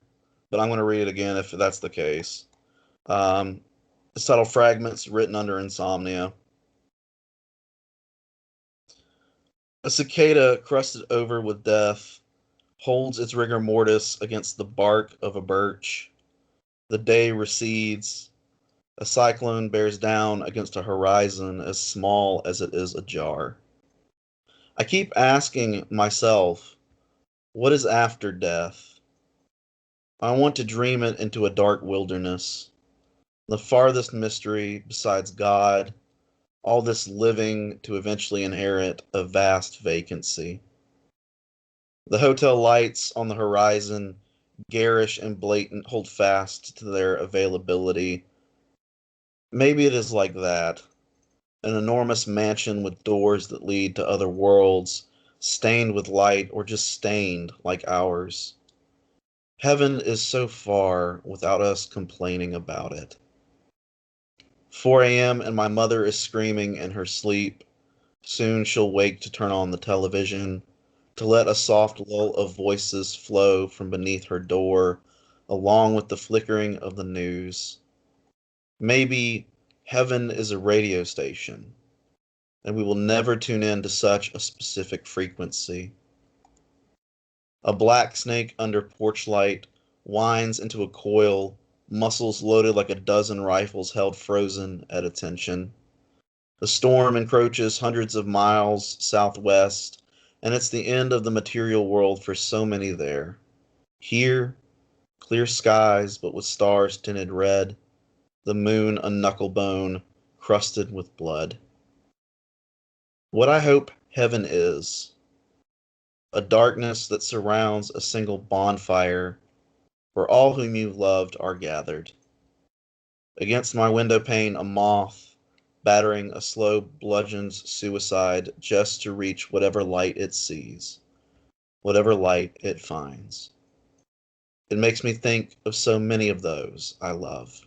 but I'm going to read it again if that's the case. It's titled Fragments Written Under Insomnia. A cicada crusted over with death holds its rigor mortis against the bark of a birch. The day recedes. A cyclone bears down against a horizon as small as it is ajar. I keep asking myself, what is after death? I want to dream it into a dark wilderness, the farthest mystery besides God, all this living to eventually inherit a vast vacancy. The hotel lights on the horizon, garish and blatant, hold fast to their availability. Maybe it is like that. An enormous mansion with doors that lead to other worlds, stained with light or just stained like ours. Heaven is so far without us complaining about it. 4 a.m. and my mother is screaming in her sleep. Soon she'll wake to turn on the television, to let a soft lull of voices flow from beneath her door, along with the flickering of the news. Maybe heaven is a radio station, and we will never tune in to such a specific frequency. A black snake under porch light winds into a coil, muscles loaded like a dozen rifles held frozen at attention. The storm encroaches hundreds of miles southwest, and it's the end of the material world for so many there. Here, clear skies but with stars tinted red, the moon a knucklebone crusted with blood. What I hope heaven is, a darkness that surrounds a single bonfire where all whom you've loved are gathered. Against my window pane a moth, battering a slow bludgeon's suicide just to reach whatever light it sees, whatever light it finds. It makes me think of so many of those I love.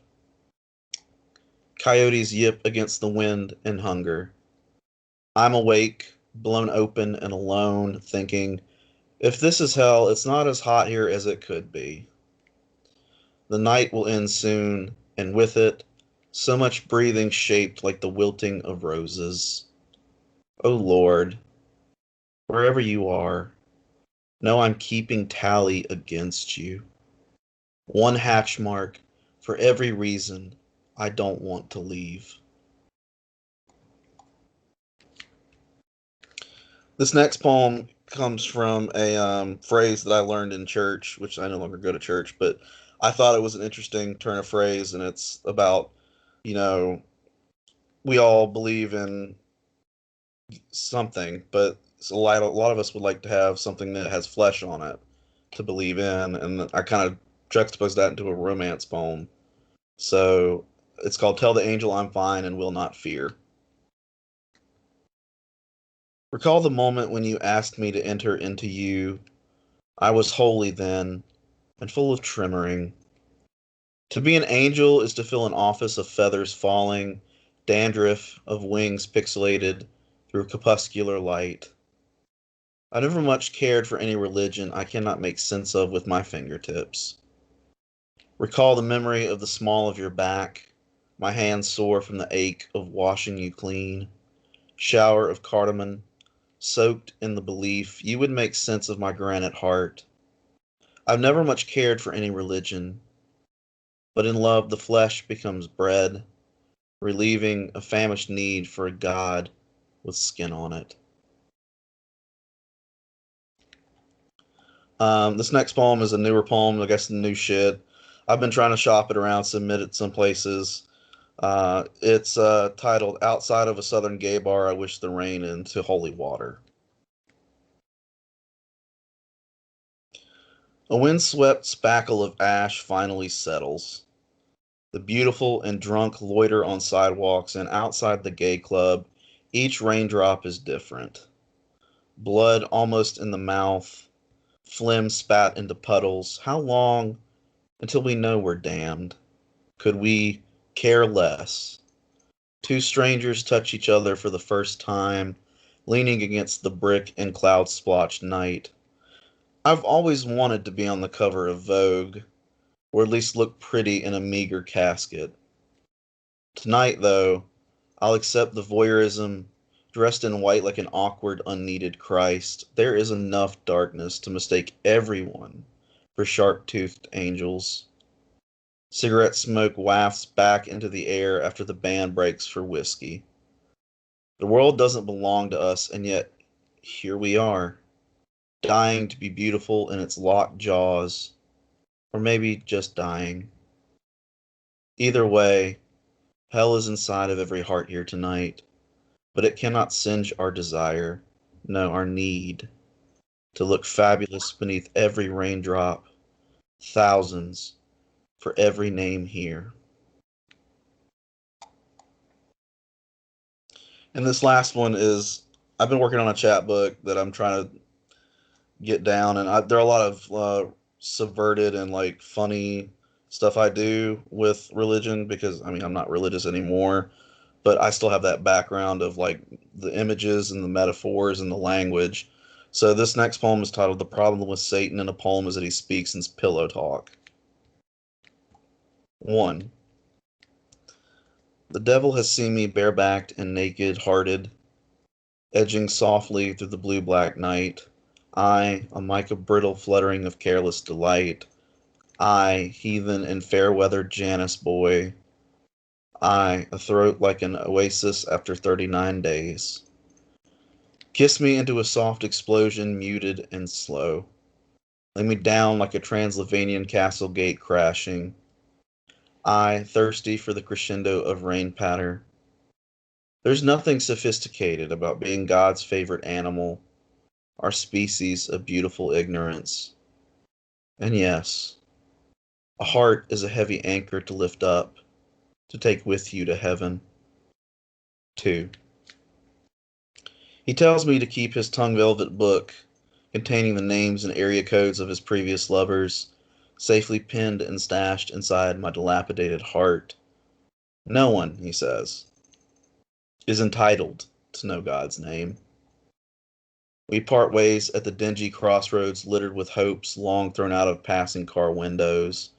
Coyotes yip against the wind and hunger. I'm awake, blown open and alone, thinking, if this is hell, it's not as hot here as it could be. The night will end soon, and with it, so much breathing shaped like the wilting of roses. O Lord, wherever you are, know I'm keeping tally against you. One hatch mark for every reason I don't want to leave. This next poem comes from a phrase that I learned in church, which I no longer go to church, but I thought it was an interesting turn of phrase, and it's about, we all believe in something, but a lot of us would like to have something that has flesh on it to believe in, and I kind of juxtaposed that into a romance poem. So it's called Tell the Angel I'm Fine and Will Not Fear. Recall the moment when you asked me to enter into you. I was holy then, and full of tremoring. To be an angel is to fill an office of feathers falling, dandruff of wings pixelated through crepuscular light. I never much cared for any religion I cannot make sense of with my fingertips. Recall the memory of the small of your back, my hands sore from the ache of washing you clean, shower of cardamom, soaked in the belief you would make sense of my granite heart. I've never much cared for any religion, but in love the flesh becomes bread, relieving a famished need for a God with skin on it. This next poem is a newer poem, I guess new shit. I've been trying to shop it around, submit it some places. It's titled Outside of a Southern Gay Bar, I Wish the Rain into Holy Water. A windswept spackle of ash finally settles. The beautiful and drunk loiter on sidewalks, and outside the gay club, each raindrop is different. Blood almost in the mouth, phlegm spat into puddles. How long until we know we're damned? Could we care less? Two strangers touch each other for the first time, leaning against the brick and cloud-splotched night. I've always wanted to be on the cover of Vogue, or at least look pretty in a meager casket. Tonight, though, I'll accept the voyeurism, dressed in white like an awkward, unneeded Christ. There is enough darkness to mistake everyone for sharp-toothed angels. Cigarette smoke wafts back into the air after the band breaks for whiskey. The world doesn't belong to us, and yet here we are, dying to be beautiful in its locked jaws, or maybe just dying. Either way, hell is inside of every heart here tonight, but it cannot singe our desire, no, our need, to look fabulous beneath every raindrop, thousands for every name here. And this last one is, I've been working on a chapbook that I'm trying to get down, and there are a lot of subverted and like funny stuff I do with religion, because I mean I'm not religious anymore, but I still have that background of like the images and the metaphors and the language. So this next poem is titled The Problem with Satan, and a poem is that he speaks in pillow talk. 1. The devil has seen me barebacked and naked-hearted, edging softly through the blue-black night. I, a mica brittle fluttering of careless delight. I, heathen and fair-weathered Janus boy. I, a throat like an oasis after 39 days. Kiss me into a soft explosion, muted and slow. Lay me down like a Transylvanian castle gate crashing. I, thirsty for the crescendo of rain patter. There's nothing sophisticated about being God's favorite animal, our species of beautiful ignorance. And yes, a heart is a heavy anchor to lift up, to take with you to heaven. 2. He tells me to keep his tongue velvet book, containing the names and area codes of his previous lovers, safely pinned and stashed inside my dilapidated heart. No one, he says, is entitled to know God's name. We part ways at the dingy crossroads littered with hopes long thrown out of passing car windows.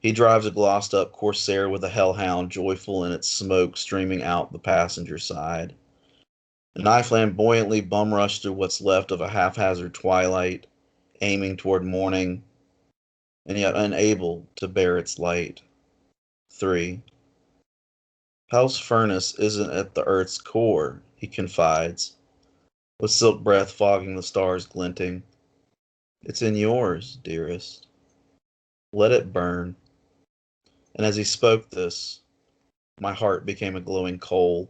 He drives a glossed-up Corsair with a hellhound joyful in its smoke streaming out the passenger side. And I flamboyantly bum-rush through what's left of a haphazard twilight, aiming toward morning, and yet unable to bear its light. 3. Hell's furnace isn't at the earth's core, he confides, with silk breath fogging the stars glinting. It's in yours, dearest. Let it burn. And as he spoke this, my heart became a glowing coal.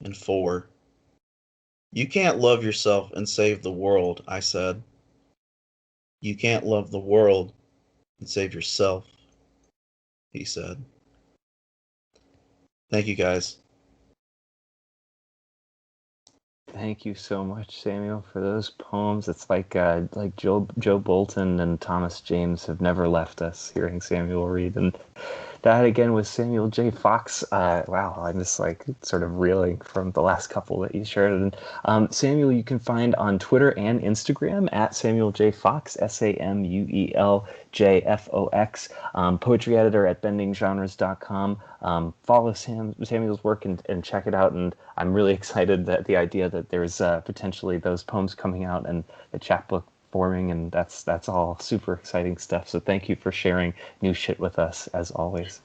And 4. You can't love yourself and save the world, I said. You can't love the world and save yourself, he said. Thank you, guys. Thank you so much, Samuel, for those poems. It's like Joe Bolton and Thomas James have never left us hearing Samuel read. And That again was Samuel J. Fox. Wow, I'm just like sort of reeling from the last couple that you shared. And Samuel, you can find on Twitter and Instagram at Samuel J. Fox, SamuelJFox. Poetry editor at bendinggenres.com. Follow Samuel's work and check it out. And I'm really excited that the idea that there's potentially those poems coming out and the chapbook forming, and that's all super exciting stuff. So thank you for sharing new shit with us, as always.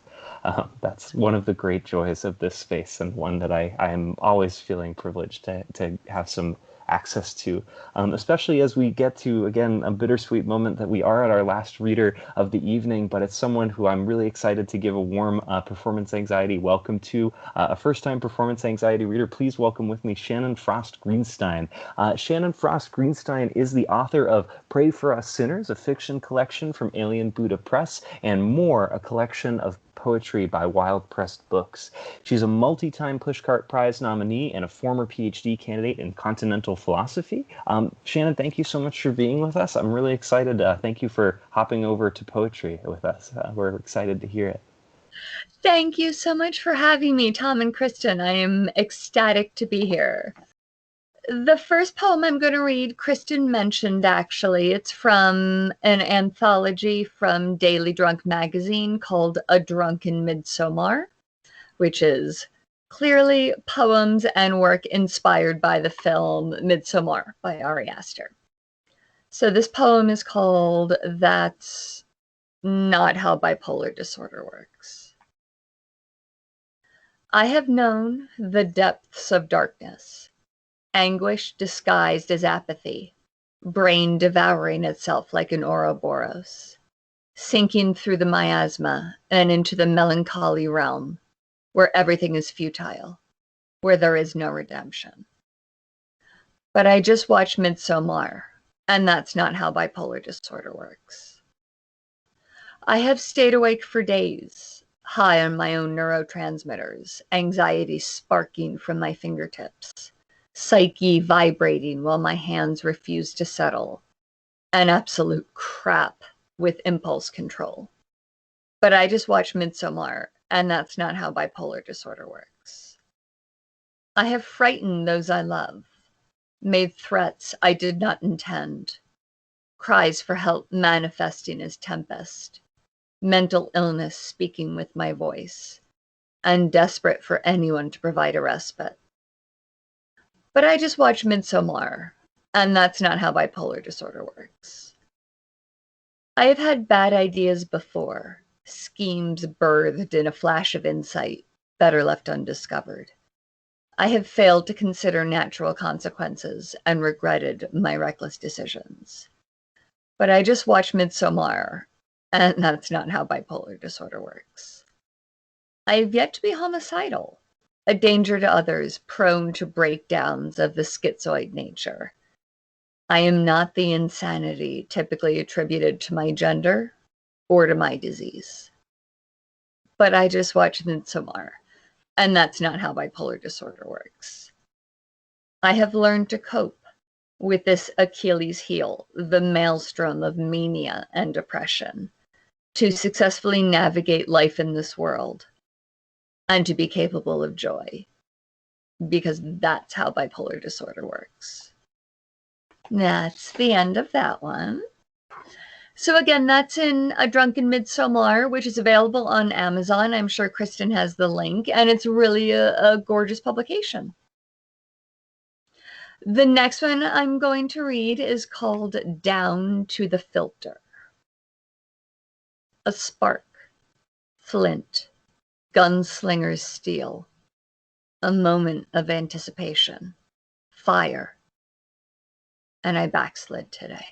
That's one of the great joys of this space, and one that I am always feeling privileged to have some access to, especially as we get to, again, a bittersweet moment that we are at our last reader of the evening, but it's someone who I'm really excited to give a warm performance anxiety welcome to, a first-time performance anxiety reader. Please welcome with me Shannon Frost Greenstein. Shannon Frost Greenstein is the author of Pray for Us Sinners, a fiction collection from Alien Buddha Press, and More, a collection of poetry by Wild Pressed Books. She's a multi-time Pushcart Prize nominee and a former PhD candidate in continental philosophy. Shannon, thank you so much for being with us. I'm really excited. Thank you for hopping over to poetry with us. We're excited to hear it. Thank you so much for having me, Tom and Kristin. I am ecstatic to be here. The first poem I'm going to read, Kristin mentioned, actually. It's from an anthology from Daily Drunk magazine called A Drunken Midsommar, which is clearly poems and work inspired by the film Midsommar by Ari Aster. So this poem is called That's Not How Bipolar Disorder Works. I have known the depths of darkness, anguish disguised as apathy, brain devouring itself like an Ouroboros, sinking through the miasma and into the melancholy realm where everything is futile, where there is no redemption. But I just watched Midsommar, and that's not how bipolar disorder works. I have stayed awake for days, high on my own neurotransmitters, anxiety sparking from my fingertips, psyche vibrating while my hands refuse to settle, an absolute crap with impulse control. But I just watched Midsommar, and that's not how bipolar disorder works. I have frightened those I love, made threats I did not intend, cries for help manifesting as tempest, mental illness speaking with my voice, and desperate for anyone to provide a respite. But I just watched Midsommar, and that's not how bipolar disorder works. I have had bad ideas before, schemes birthed in a flash of insight, better left undiscovered. I have failed to consider natural consequences and regretted my reckless decisions. But I just watched Midsommar, and that's not how bipolar disorder works. I have yet to be homicidal, a danger to others, prone to breakdowns of the schizoid nature. I am not the insanity typically attributed to my gender or to my disease. But I just watched Midsommar, and that's not how bipolar disorder works. I have learned to cope with this Achilles heel, the maelstrom of mania and depression, to successfully navigate life in this world, and to be capable of joy, because that's how bipolar disorder works. That's the end of that one. So again, that's in A Drunken Midsommar, which is available on Amazon. I'm sure Kristin has the link, and it's really a gorgeous publication. The next one I'm going to read is called Down to the Filter. A spark, flint, gunslinger's steel, a moment of anticipation, fire, and I backslid today.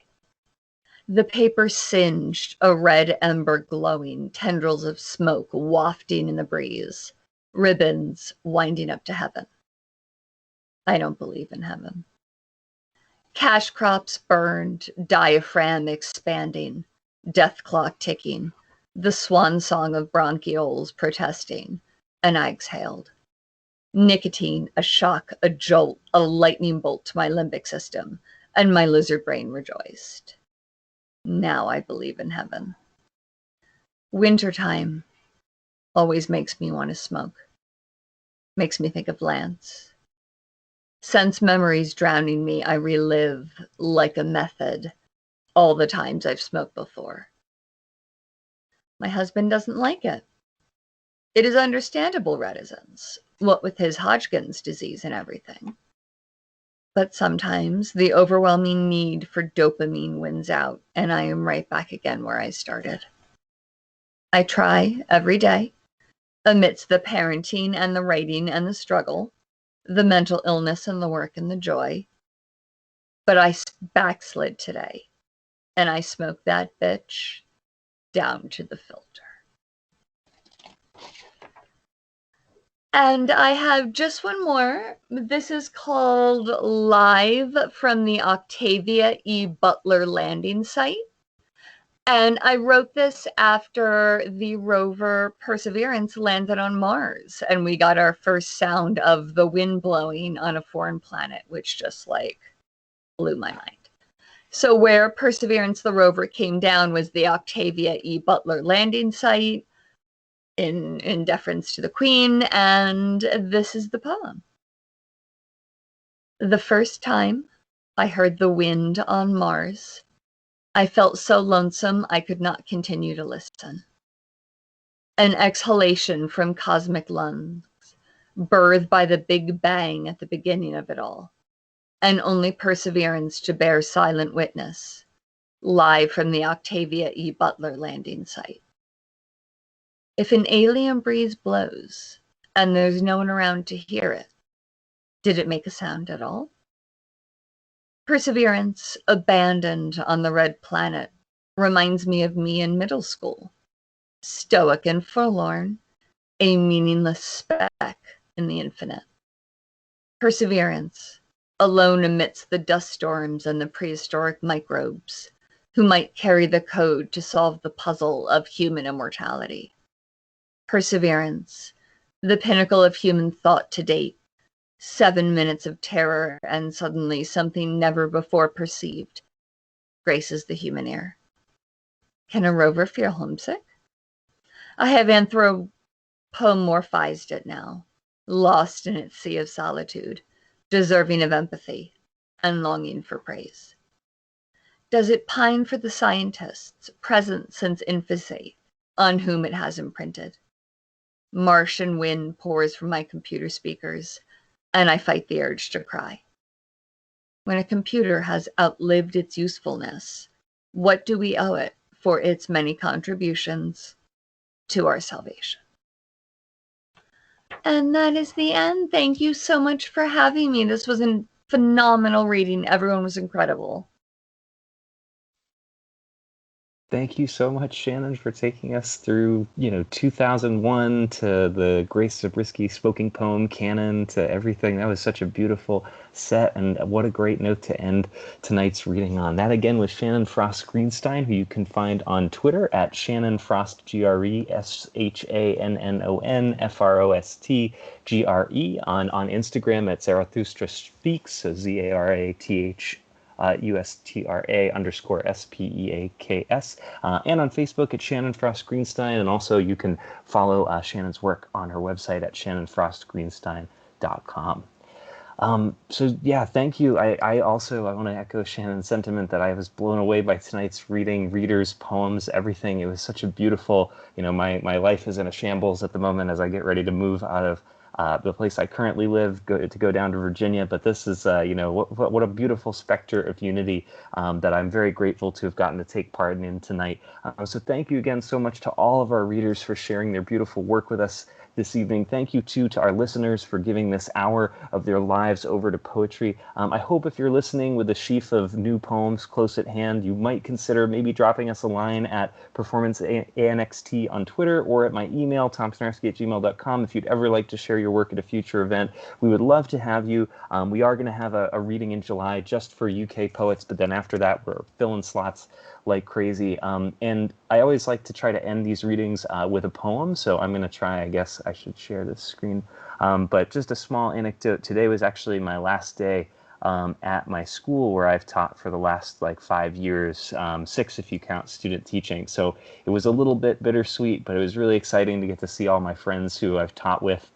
The paper singed, a red ember glowing, tendrils of smoke wafting in the breeze, ribbons winding up to heaven. I don't believe in heaven. Cash crops burned, diaphragm expanding, death clock ticking, the swan song of bronchioles protesting, and I exhaled. Nicotine, a shock, a jolt, a lightning bolt to my limbic system, and my lizard brain rejoiced. Now I believe in heaven. Wintertime, always makes me want to smoke. Makes me think of Lance. Sense memories drowning me, I relive like a method all the times I've smoked before. My husband doesn't like it. It is understandable reticence, what with his Hodgkin's disease and everything. But sometimes the overwhelming need for dopamine wins out, and I am right back again where I started. I try every day, amidst the parenting and the writing and the struggle, the mental illness and the work and the joy. But I backslid today, and I smoked that bitch down to the filter. And I have just one more. This is called Live from the Octavia E. Butler landing site. And I wrote this after the rover Perseverance landed on Mars, and we got our first sound of the wind blowing on a foreign planet, which just like blew my mind. So where Perseverance, the rover, came down was the Octavia E. Butler landing site in deference to the Queen, and this is the poem. The first time I heard the wind on Mars, I felt so lonesome I could not continue to listen. An exhalation from cosmic lungs, birthed by the Big Bang at the beginning of it all, and only Perseverance to bear silent witness, live from the Octavia E. Butler landing site. If an alien breeze blows and there's no one around to hear it, did it make a sound at all? Perseverance, abandoned on the red planet, reminds me of me in middle school, stoic and forlorn, a meaningless speck in the infinite. Perseverance, alone amidst the dust storms and the prehistoric microbes, who might carry the code to solve the puzzle of human immortality. Perseverance, the pinnacle of human thought to date, 7 minutes of terror and suddenly something never before perceived graces the human ear. Can a rover feel homesick? I have anthropomorphized it now, lost in its sea of solitude, deserving of empathy and longing for praise. Does it pine for the scientists present since infancy, on whom it has imprinted? Martian wind pours from my computer speakers, and I fight the urge to cry. When a computer has outlived its usefulness, what do we owe it for its many contributions to our salvation? And that is the end. Thank you so much for having me. This was a phenomenal reading. Everyone was incredible. Thank you so much, Shannon, for taking us through, 2001 to the Grace Zabriskie spoken poem canon to everything. That was such a beautiful set, and what a great note to end tonight's reading on. That again was Shannon Frost Greenstein, who you can find on Twitter at Shannon Frost GRE, ShannonFrostGRE, on Instagram at Zarathustra Speaks, so ZARATH. USTRA_SPEAKS, and on Facebook at Shannon Frost Greenstein, and also you can follow Shannon's work on her website at shannonfrostgreenstein.com. So yeah, thank you. I want to echo Shannon's sentiment that I was blown away by tonight's reading, readers, poems, everything. It was such a beautiful, my life is in a shambles at the moment as I get ready to move out of the place I currently live, to go down to Virginia. But this is, what a beautiful specter of unity that I'm very grateful to have gotten to take part in tonight. So thank you again so much to all of our readers for sharing their beautiful work with us this evening. Thank you, too, to our listeners for giving this hour of their lives over to poetry. I hope if you're listening with a sheaf of new poems close at hand, you might consider maybe dropping us a line at performanceanxt on Twitter or at my email, tomsnarski@gmail.com, if you'd ever like to share your work at a future event. We would love to have you. We are going to have a reading in July just for UK poets, but then after that, we're filling slots like crazy. And I always like to try to end these readings with a poem, so I'm going to try. I guess I should share this screen. But just a small anecdote. Today was actually my last day at my school where I've taught for the last like 5 years, 6 if you count student teaching. So it was a little bit bittersweet, but it was really exciting to get to see all my friends who I've taught with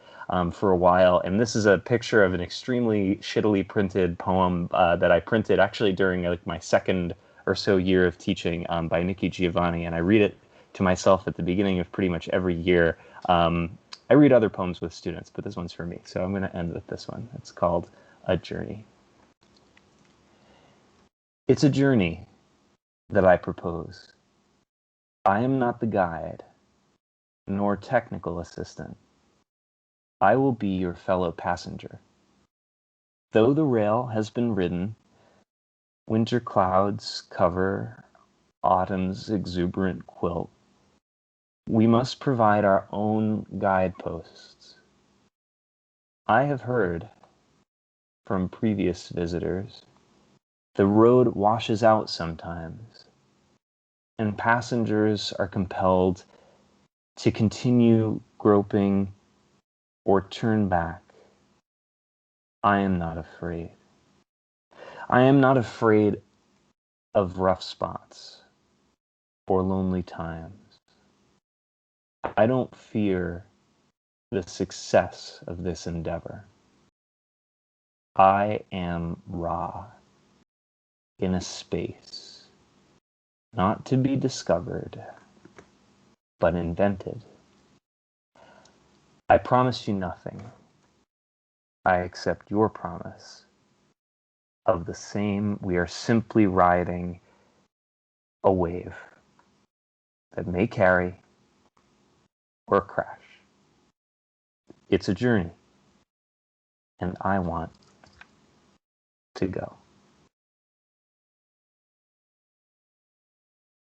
for a while. And this is a picture of an extremely shittily printed poem that I printed actually during like my second or so year of teaching by Nikki Giovanni, and I read it to myself at the beginning of pretty much every year. I read other poems with students, but this one's for me, so I'm going to end with this one. It's called A Journey. It's a journey that I propose. I am not the guide, nor technical assistant. I will be your fellow passenger. Though the rail has been ridden, winter clouds cover autumn's exuberant quilt, we must provide our own guideposts. I have heard from previous visitors, the road washes out sometimes, and passengers are compelled to continue groping or turn back. I am not afraid. I am not afraid of rough spots or lonely times. I don't fear the success of this endeavor. I am Ra in a space not to be discovered, but invented. I promise you nothing. I accept your promise of the same. We are simply riding a wave that may carry or crash. It's a journey, and I want to go.